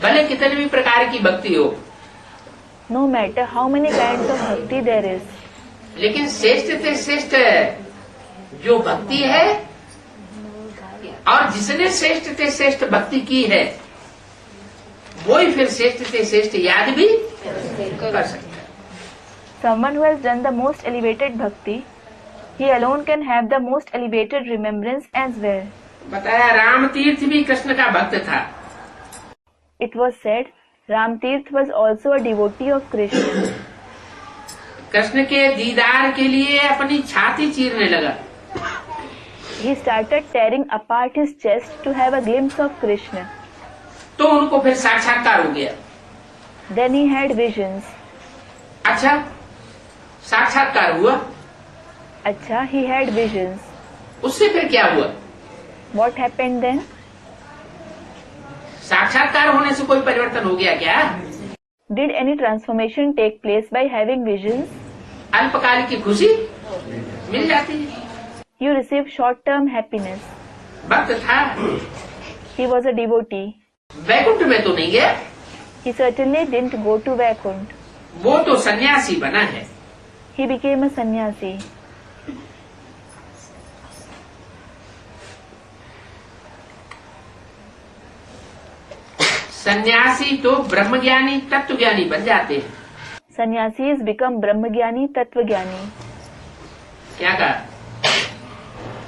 भले कितने भी प्रकार की भक्ति हो, No matter how many kinds of bhakti there is. लेकिन श्रेष्ठ से श्रेष्ठ जो भक्ति है और जिसने श्रेष्ठ से श्रेष्ठ भक्ति की है वो ही फिर श्रेष्ठ से श्रेष्ठ याद भी कर सकता है। Someone who has done the most elevated bhakti, he alone can have the most elevated remembrance as well. बताया राम तीर्थ भी कृष्ण का भक्त था। It was said, Ram Tirth was also a devotee of Krishna. Krishna के दीदार के लिए अपनी छाती चीरने लगा। He started tearing apart his chest to have a glimpse of Krishna. तो उनको फिर साक्षात्कार हो गया। Then he had visions. अच्छा, साक्षात्कार हुआ, Acha, he had visions. उससे फिर क्या हुआ? What happened then? साक्षात्कार होने से कोई परिवर्तन हो गया क्या? Did any transformation take place by having visions? अल्पकाल की खुशी मिल जाती है। You received short-term happiness. भक्त था, He was a devotee. Vaikuntha में तो नहीं गया, He certainly didn't go to Vaikunt. वो तो सन्यासी बना है। He became a sannyasi. सन्यासी तो ब्रह्मज्ञानी तत्वज्ञानी बन जाते हैं। Sannyasis become Brahmagyani, Tatvagyani. क्या कहा?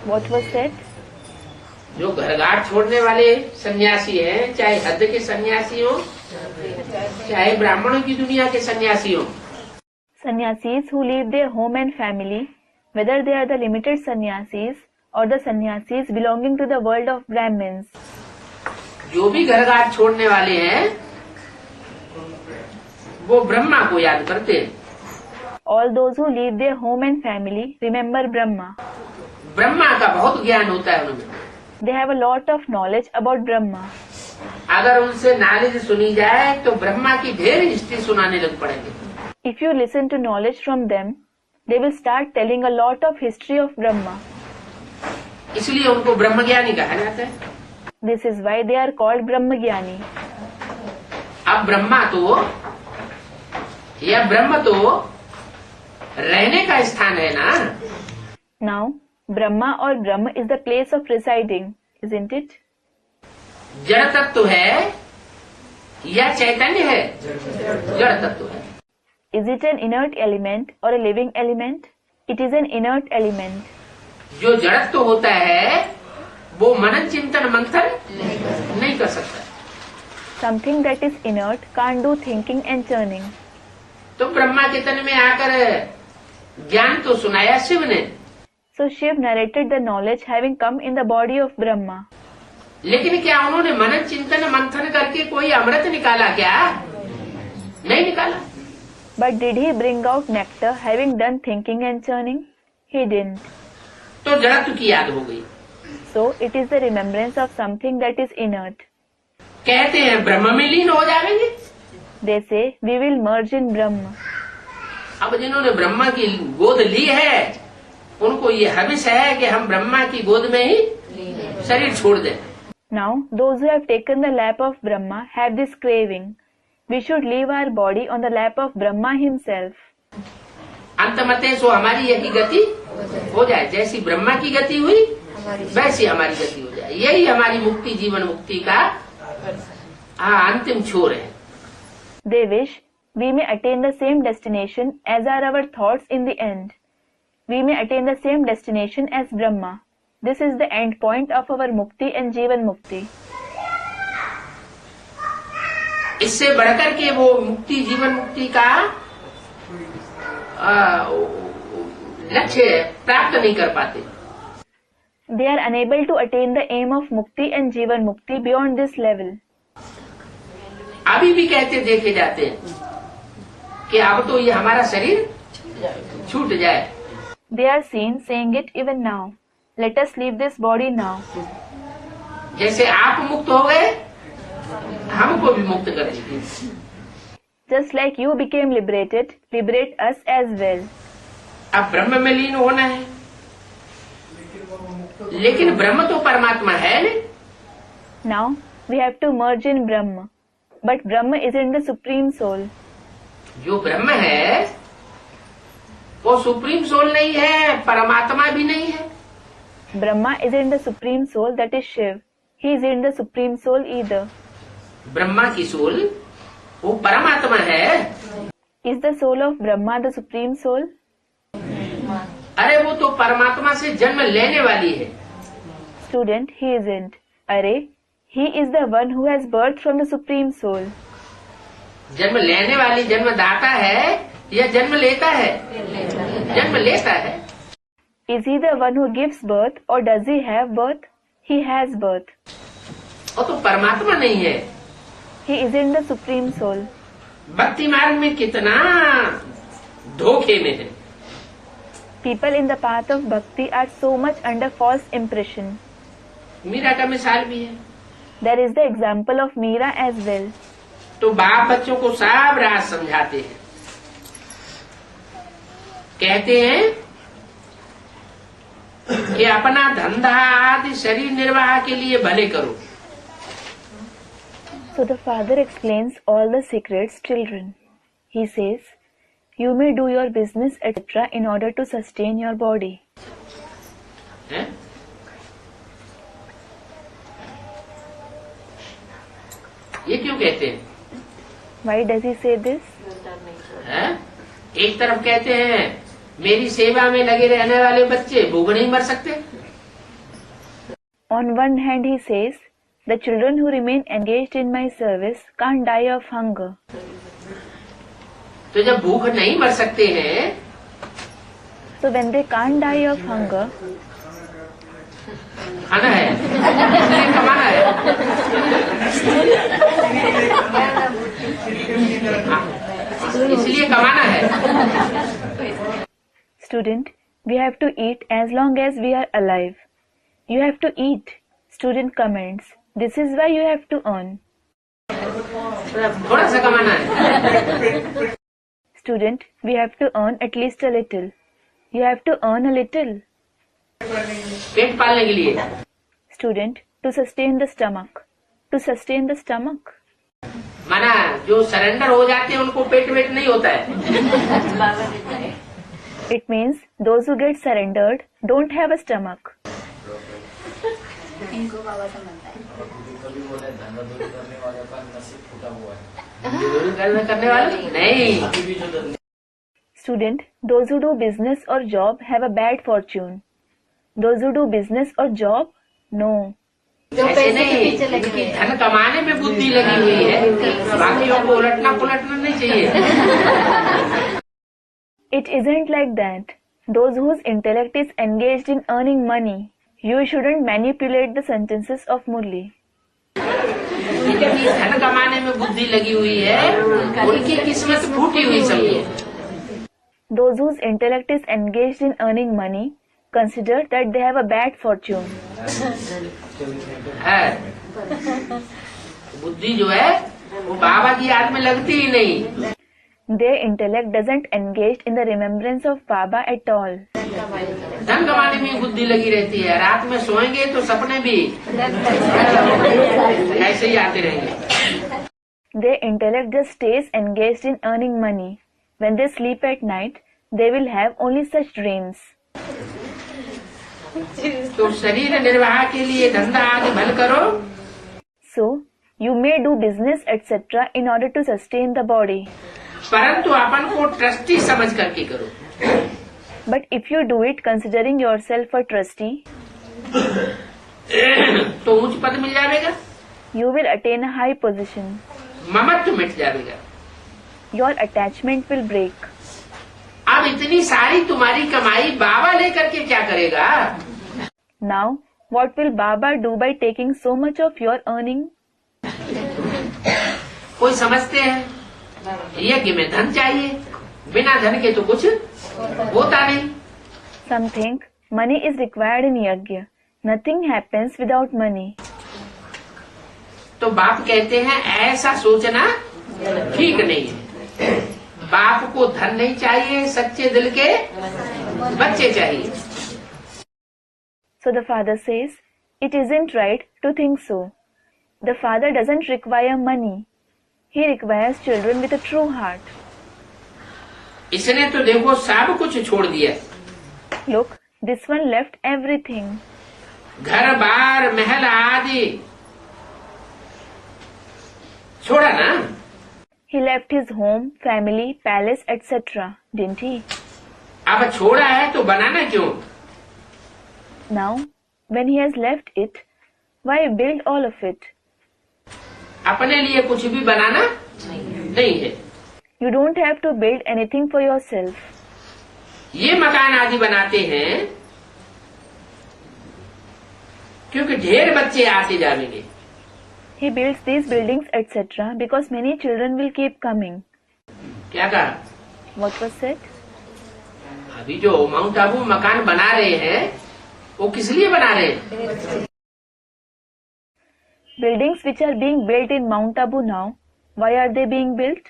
What was said? जो घरगार छोड़ने वाले सन्यासी हैं, चाहे हद के सन्यासी हो, चाहे ब्राह्मणों की दुनिया के सन्यासी हो, Sannyasis who leave their home and family, whether they are the limited sannyasis or the sannyasis belonging to the world of Brahmins, जो भी घरगार छोड़ने वाले हैं वो ब्रह्मा को याद करते हैं। all those who leave their home and family remember Brahma. Brahma का बहुत ज्ञान होता है उनमें। They have a lot of knowledge about Brahma. अगर उनसे नॉलेज सुनी जाए तो ब्रह्मा की ढेर हिस्ट्री सुनाने लग पड़ेंगे। If you listen to knowledge from them, they will start telling a lot of history of Brahma. इसलिए उनको ब्रह्मज्ञानी कहा जाता है। This is why they are called Brahmagyani. अब ब्रह्मा तो या ब्रह्म तो रहने का स्थान है ना। Now, Brahma or Brahma is the place of residing, isn't it? जड़ तत्व है या चैतन्य है? जड़ तत्व है। Is it an inert element or a living element? It is an inert element. जो जड़त्व होता है वो मनन चिंतन मंथन नहीं कर सकता। Something that is inert can't do thinking and churning. तो ब्रह्मा के तन में आकर ज्ञान तो सुनाया शिव ने, So Shiv narrated the knowledge having come in the body of Brahma. लेकिन क्या उन्होंने मनन चिंतन मंथन करके कोई अमृत निकाला क्या? नहीं निकाला। But did he bring out nectar having done thinking and churning? He didn't. तो जड़त्व की याद हो गई। So it is the remembrance of something that is inert. कहते हैं ब्रह्म में लीन हो जाएंगे। They say we will merge in Brahma. अब जिन्होंने ब्रह्मा की गोद ली है उनको ये हविष है कि हम ब्रह्मा की गोद में ही शरीर छोड़ दें। Now those who have taken the lap of Brahma have this craving. We should leave our body on the lap of Brahma himself. अंतमते सो हमारी यही गति हो जाए, जैसी ब्रह्मा की गति हुई वैसी हमारी गति हो जाए। यही हमारी मुक्ति, जीवन मुक्ति का अंतिम छोर है। They wish we may attain the same destination as are our thoughts in the end. We may attain the same destination as Brahma. This is the end point of our mukti and जीवन मुक्ति। इससे बढ़कर के वो मुक्ति, जीवन मुक्ति का लक्ष्य प्राप्त नहीं कर पाते। They are unable to attain the aim of mukti and जीवन मुक्ति beyond this level. अभी भी कहते देखे जाते हैं कि अब तो ये हमारा शरीर छूट जाए। They are seen saying it even now. Let us leave this body now. जैसे आप मुक्त हो गए हमको भी मुक्त कर दीजिए। Just like you became liberated, liberate us as well. अब ब्रह्म में लीन होना है, लेकिन ब्रह्म तो परमात्मा है नहीं। Now we have to merge in Brahma. But Brahma isn't the supreme soul. जो ब्रह्म है वो सुप्रीम सोल नहीं है, परमात्मा भी नहीं है। Brahma isn't the supreme soul, that is Shiv. He isn't the supreme soul either. Brahma की सोल वो परमात्मा है। Is the soul of Brahma the supreme soul? अरे वो तो परमात्मा से जन्म लेने वाली है। Student, he isn't. Arey, he is the one who has birth from the supreme soul. जन्म लेने वाली जन्मदाता है या जन्म लेता है? जन्म लेता है। Is he the one who gives birth or does he have birth? He has birth. वो तो परमात्मा नहीं है। He isn't the supreme soul. भक्ति मार्ग में कितना धोखे में है। People in the path of bhakti are so much under false impression. Meera का मिसाल भी है। There is the example of Meera as well. तो बाप बच्चों को सब राज समझाते हैं, कहते हैं कि अपना धंधा आदि शरीर निर्वाह के लिए भले करो। So the father explains all the secrets, children. He says, you may do your business, etc. in order to sustain your body. है? ये क्यों कहते हैं? Why does he say this? है? एक तरफ कहते हैं मेरी सेवा में लगे रहने वाले बच्चे भूख नहीं मर सकते। On one hand he says, the children who remain engaged in my service can't die of hunger. तो जब भूख नहीं मर सकते हैं So when they can't die of hunger, खाना है इसलिए कमाना है। इसलिए कमाना है। student, we have to eat as long as we are alive. You have to eat. Student comments, this is why you have to earn. थोड़ा सा कमाना है। Student, we have to earn at least a little. You have to earn a little. पेट पालने के लिए। Student, to sustain the stomach. To sustain the stomach. माना जो surrender हो जाते हैं उनको पेट वेट नहीं होता है। It means those who get surrendered don't have a stomach. करने वाले नहीं। Student, those who do business or job have a bad fortune. Those who do business or job, no. ऐसे नहीं, धन कमाने में बुद्धि लगी हुई है, बाकियों को उलटना पुलटना नहीं चाहिए। It isn't like that. Those whose intellect is engaged in earning money, you shouldn't manipulate the sentences of Murli. धन कमाने में बुद्धि लगी हुई है, उनकी किस्मत फूटी हुई समझिए। Those whose intellect is engaged in earning money, consider that they have a bad fortune. है बुद्धि जो है वो बाबा की याद में लगती ही नहीं। Their intellect doesn't engage in the remembrance of Baba at all. धन कमाने में बुद्धि लगी रहती है। रात में सोएंगे तो सपने भी ऐसे ही आते रहेंगे। Their intellect just stays engaged in earning money. When they sleep at night, they will have only such dreams. तो शरीर निर्वाह के लिए धंधा आदि भल करो। So, you may do business etc. in order to sustain the body. परंतु अपन को ट्रस्टी समझ करके करो। But if you do it considering yourself a trustee, तो उच्च पद मिल जाएगा, you will attain a high position. ममत्व मिट जाएगा। Your attachment will break. अब इतनी सारी तुम्हारी कमाई बाबा लेकर के क्या करेगा? Now, what will Baba do by taking so much of your earning? कोई समझते हैं यज्ञ में धन चाहिए, बिना धन के तो कुछ होता नहीं। Some think money is required in yajna. Nothing happens without money. तो बाप कहते हैं ऐसा सोचना ठीक नहीं है। बाप को धन नहीं चाहिए, सच्चे दिल के बच्चे चाहिए। So the father says, it isn't right to think so. The father doesn't require money. He requires children with a true heart. इसने तो देखो सब कुछ छोड़ दिया। Look, this one left everything. घर बार महल आदि छोड़ा ना। He left his home, family, palace, etc. Didn't he? अब छोड़ा है तो बनाना क्यों? Now, when he has left it, why build all of it? अपने लिए कुछ भी बनाना नहीं है। You don't have to build anything for yourself. ये मकान आदि बनाते हैं क्योंकि ढेर बच्चे आते जाएंगे। He builds these buildings, etc. because many children will keep coming. क्या कहा? What was said? अभी जो माउंट आबू मकान बना रहे हैं वो किस लिए बना रहे हैं? Buildings which are being built in Mount Abu now, why are they being built?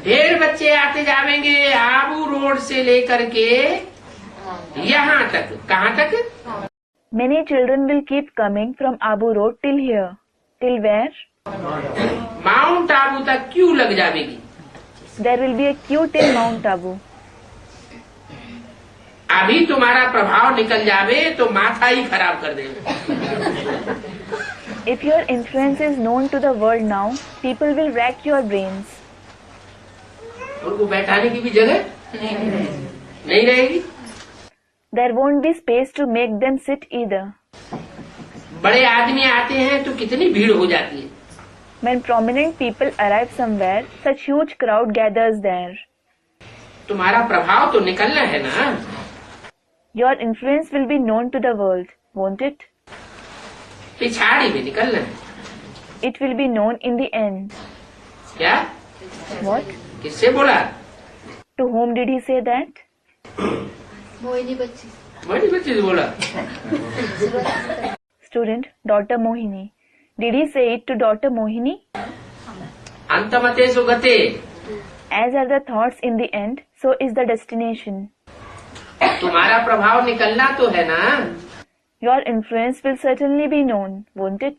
ढेर बच्चे आते जाएंगे आबू रोड से लेकर के यहाँ तक। कहाँ तक? Many children will keep coming from Abu Road till here. Till where? Mount Abu तक क्यों लग जाएगी? There will be a queue till Mount Abu. अभी तुम्हारा प्रभाव निकल जावे तो माथा ही खराब कर देगा। If your influence is known to the world now, people will rack your brains. उनको बैठाने की भी जगह नहीं रहेगी। There won't be space to make them sit either. बड़े आदमी आते हैं तो कितनी भीड़ हो जाती है। When prominent people arrive somewhere, such huge crowd gathers there. तुम्हारा प्रभाव तो निकलना है ना। Your influence will be known to the world, won't it? पिछाड़ी में निकलना है। It will be known in the end. क्या? What? किससे बोला? To whom did he say that? Mohini बच्ची बड़ी बच्ची से बोला। Student, daughter Mohini. Did he say it to daughter Mohini? अंतमते सुगते। As are the thoughts in the end, so is the destination. तुम्हारा प्रभाव निकलना तो है ना। Your influence will certainly be known, won't it?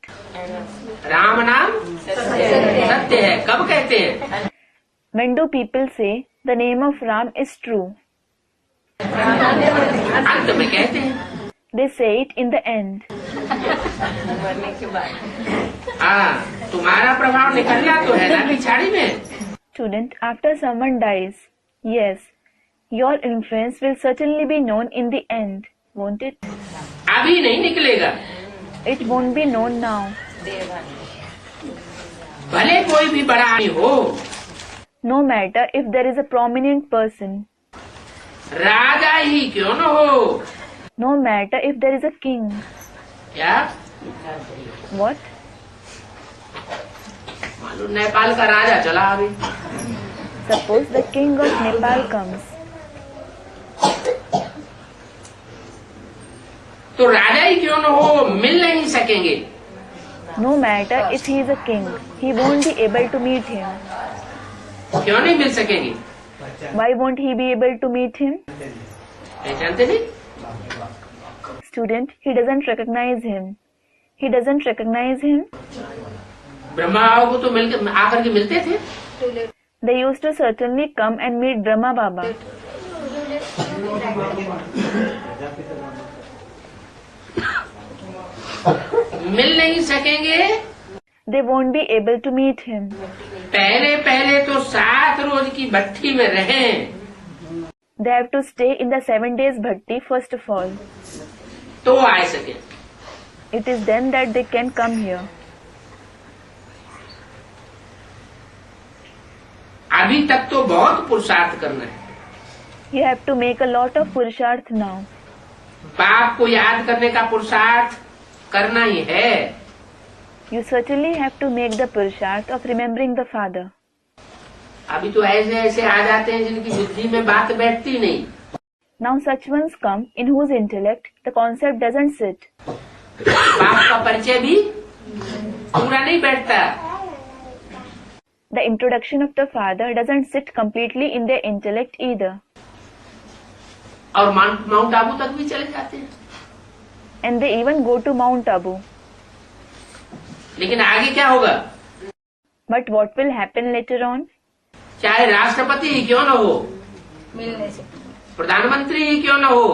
Ram नाम सत्य है। कब कहते हैं? When do people say the name of Ram is true? अंत में कहते हैं। They say it in the end. मरने के बाद हाँ, तुम्हारा प्रभाव निकलना तो है ना पिछाड़ी में। Student, after someone dies, yes, your influence will certainly be known in the end, won't it? अभी नहीं निकलेगा। It won't be known now. भले कोई भी बड़ा आदमी हो, No matter if there is a prominent person, राजा ही क्यों न हो। no matter if there is a king. क्या? What? मालूम नेपाल का राजा चला अभी। Suppose the king of Nepal comes. तो राजा ही क्यों न हो, मिल नहीं सकेंगे। No matter if he is a king, he won't be able to meet him. क्यों नहीं मिल सकेंगे? Why won't he be able to meet him? पहचानते नहीं? Student, he doesn't recognize him. He doesn't recognize him. Brahma बाबा को तो मिलकर आकर के मिलते थे। They used to certainly come and meet Brahma Baba. मिल नहीं सकेंगे। They won't be able to meet him. पहले पहले तो 7 रोज की भट्टी में रहें, They have to stay in the 7 days bhakti first of all. तो आ सके। It is then that they can come here. अभी तक तो बहुत पुरुषार्थ करना है। You have to make a lot of purusharth now. बाप को याद करने का पुरुषार्थ करना ही है। You certainly have to make the purusharth of remembering the father. अभी तो ऐसे ऐसे आ जाते हैं जिनकी बुद्धि में बात बैठती नहीं। Now such ones come in whose intellect the concept doesn't sit. बाप का परिचय भी पूरा नहीं बैठता। The introduction of the father doesn't sit completely in their intellect either. और माउंट आबू तक भी चले जाते हैं। And they even go to Mount Abu. लेकिन आगे क्या होगा? But what will happen later on? चाहे राष्ट्रपति ही क्यों न हो, मिल नहीं सकते। प्रधानमंत्री ही क्यों न हो,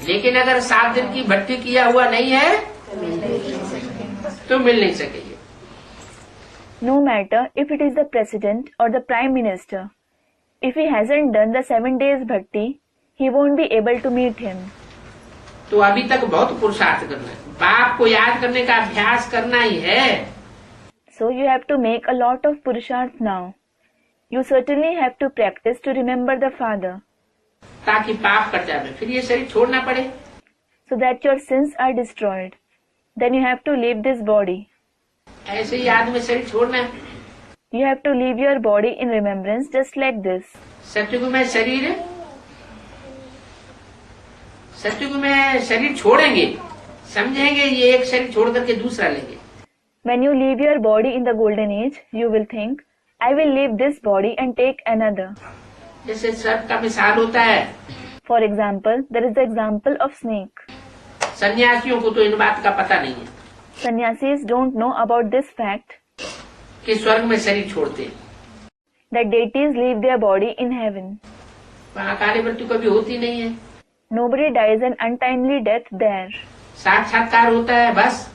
लेकिन अगर 7 दिन की भट्टी किया हुआ नहीं है तो मिल नहीं सकेगी। No matter if it is the president or the prime minister, if he hasn't done the 7 days bhakti, he won't be able to meet him. तो अभी तक बहुत पुरुषार्थ करना है, बाप को याद करने का अभ्यास करना ही है। So you have to make a lot of purusharth now. You certainly have to practice to remember the father, ताकि पाप कट जाए, फिर ये शरीर छोड़ना पड़े। so that your sins are destroyed. Then you have to leave this body. ऐसे ही आदमी शरीर छोड़ना है। You have to leave your body in remembrance just like this. सत्युग में शरीर छोड़ेंगे, समझेंगे ये एक शरीर छोड़ करके दूसरा लेंगे। When you leave your body in the golden age, you will think, I will leave this body and take another. जैसे सर्प का मिसाल होता है। For example, there is the example of snake. सन्यासियों को तो इन बात का पता नहीं है Sannyasis don't know about this fact कि स्वर्ग में शरीर छोड़ते हैं, that deities leave their body in heaven. वहाँ कार्य मृत्यु कभी होती नहीं है। Nobody dies an untimely death there. साक्षात्कार होता है, बस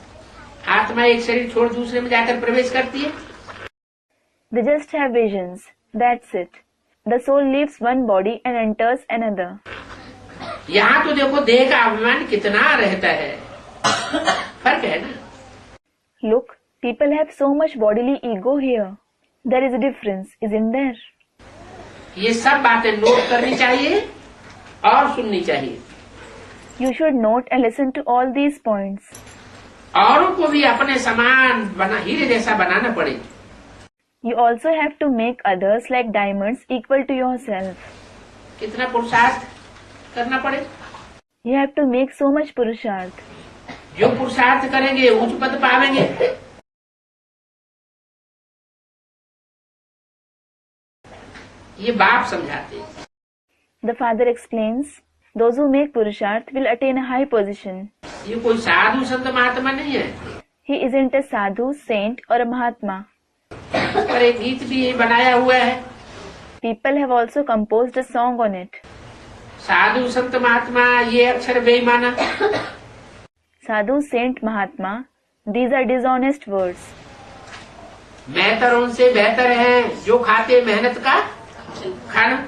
आत्मा एक शरीर छोड़ दूसरे में जाकर प्रवेश करती है। They just have visions. That's it. The soul leaves one body and enters another. यहाँ तो देखो देह का अभिमान कितना रहता है, फर्क है ना। Look, people have so much bodily ego here. There is a difference, isn't there? ये सब बातें नोट करनी चाहिए और सुननी चाहिए। You should note and listen to all these points. औरों को भी अपने समान हीरे जैसा बनाना पड़े। You also have to make others like diamonds equal to yourself. कितना पुरुषार्थ करना पड़े। You have to make so much purusharth. जो पुरुषार्थ करेंगे उच्च पद पावेंगे। ये बाप समझाते हैं। The father explains, those who make purusharth will attain a high position. ये कोई साधु संत महात्मा नहीं है। He isn't a sadhu, saint or a mahatma. पर एक गीत भी बनाया हुआ है। People have also composed a song on it. साधु संत महात्मा ये अक्षर बेईमाना। Sadhu, saint, mahatma, these are dishonest words. मेहतर उनसे बेहतर है जो खाते मेहनत का खाना।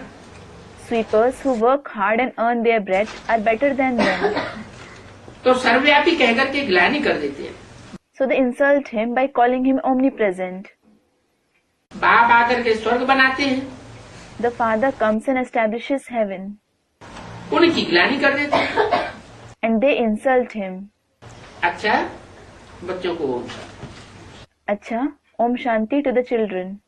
Sweepers who work hard and earn their bread are better than them. तो सर्वव्यापी कहकर के ग्लानि कर देते हैं। So they insult him by calling him omnipresent. बाप आकर के स्वर्ग बनाते हैं, The father comes and establishes heaven, उनकी ग्लानि कर देते हैं। and they insult him. अच्छा, बच्चों को Acha, Om Shanti to the children.